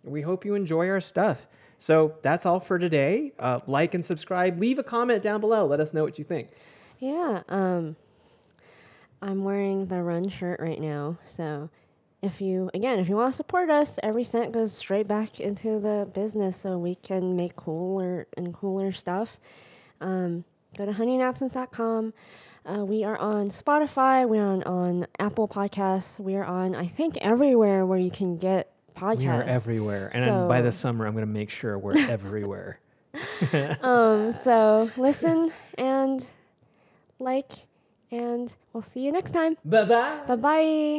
[SPEAKER 1] We hope you enjoy our stuff. So that's all for today. Like and subscribe. Leave a comment down below. Let us know what you think.
[SPEAKER 2] Yeah. I'm wearing the Run shirt right now, so. If you want to support us, every cent goes straight back into the business so we can make cooler stuff. Go to honeyandabsinthe.com. We are on Spotify. We're on Apple Podcasts. We are on, I think, everywhere where you can get podcasts. We
[SPEAKER 1] are everywhere. And by the summer, I'm going to make sure we're everywhere.
[SPEAKER 2] So listen and like, and we'll see you next time.
[SPEAKER 1] Bye-bye.
[SPEAKER 2] Bye-bye.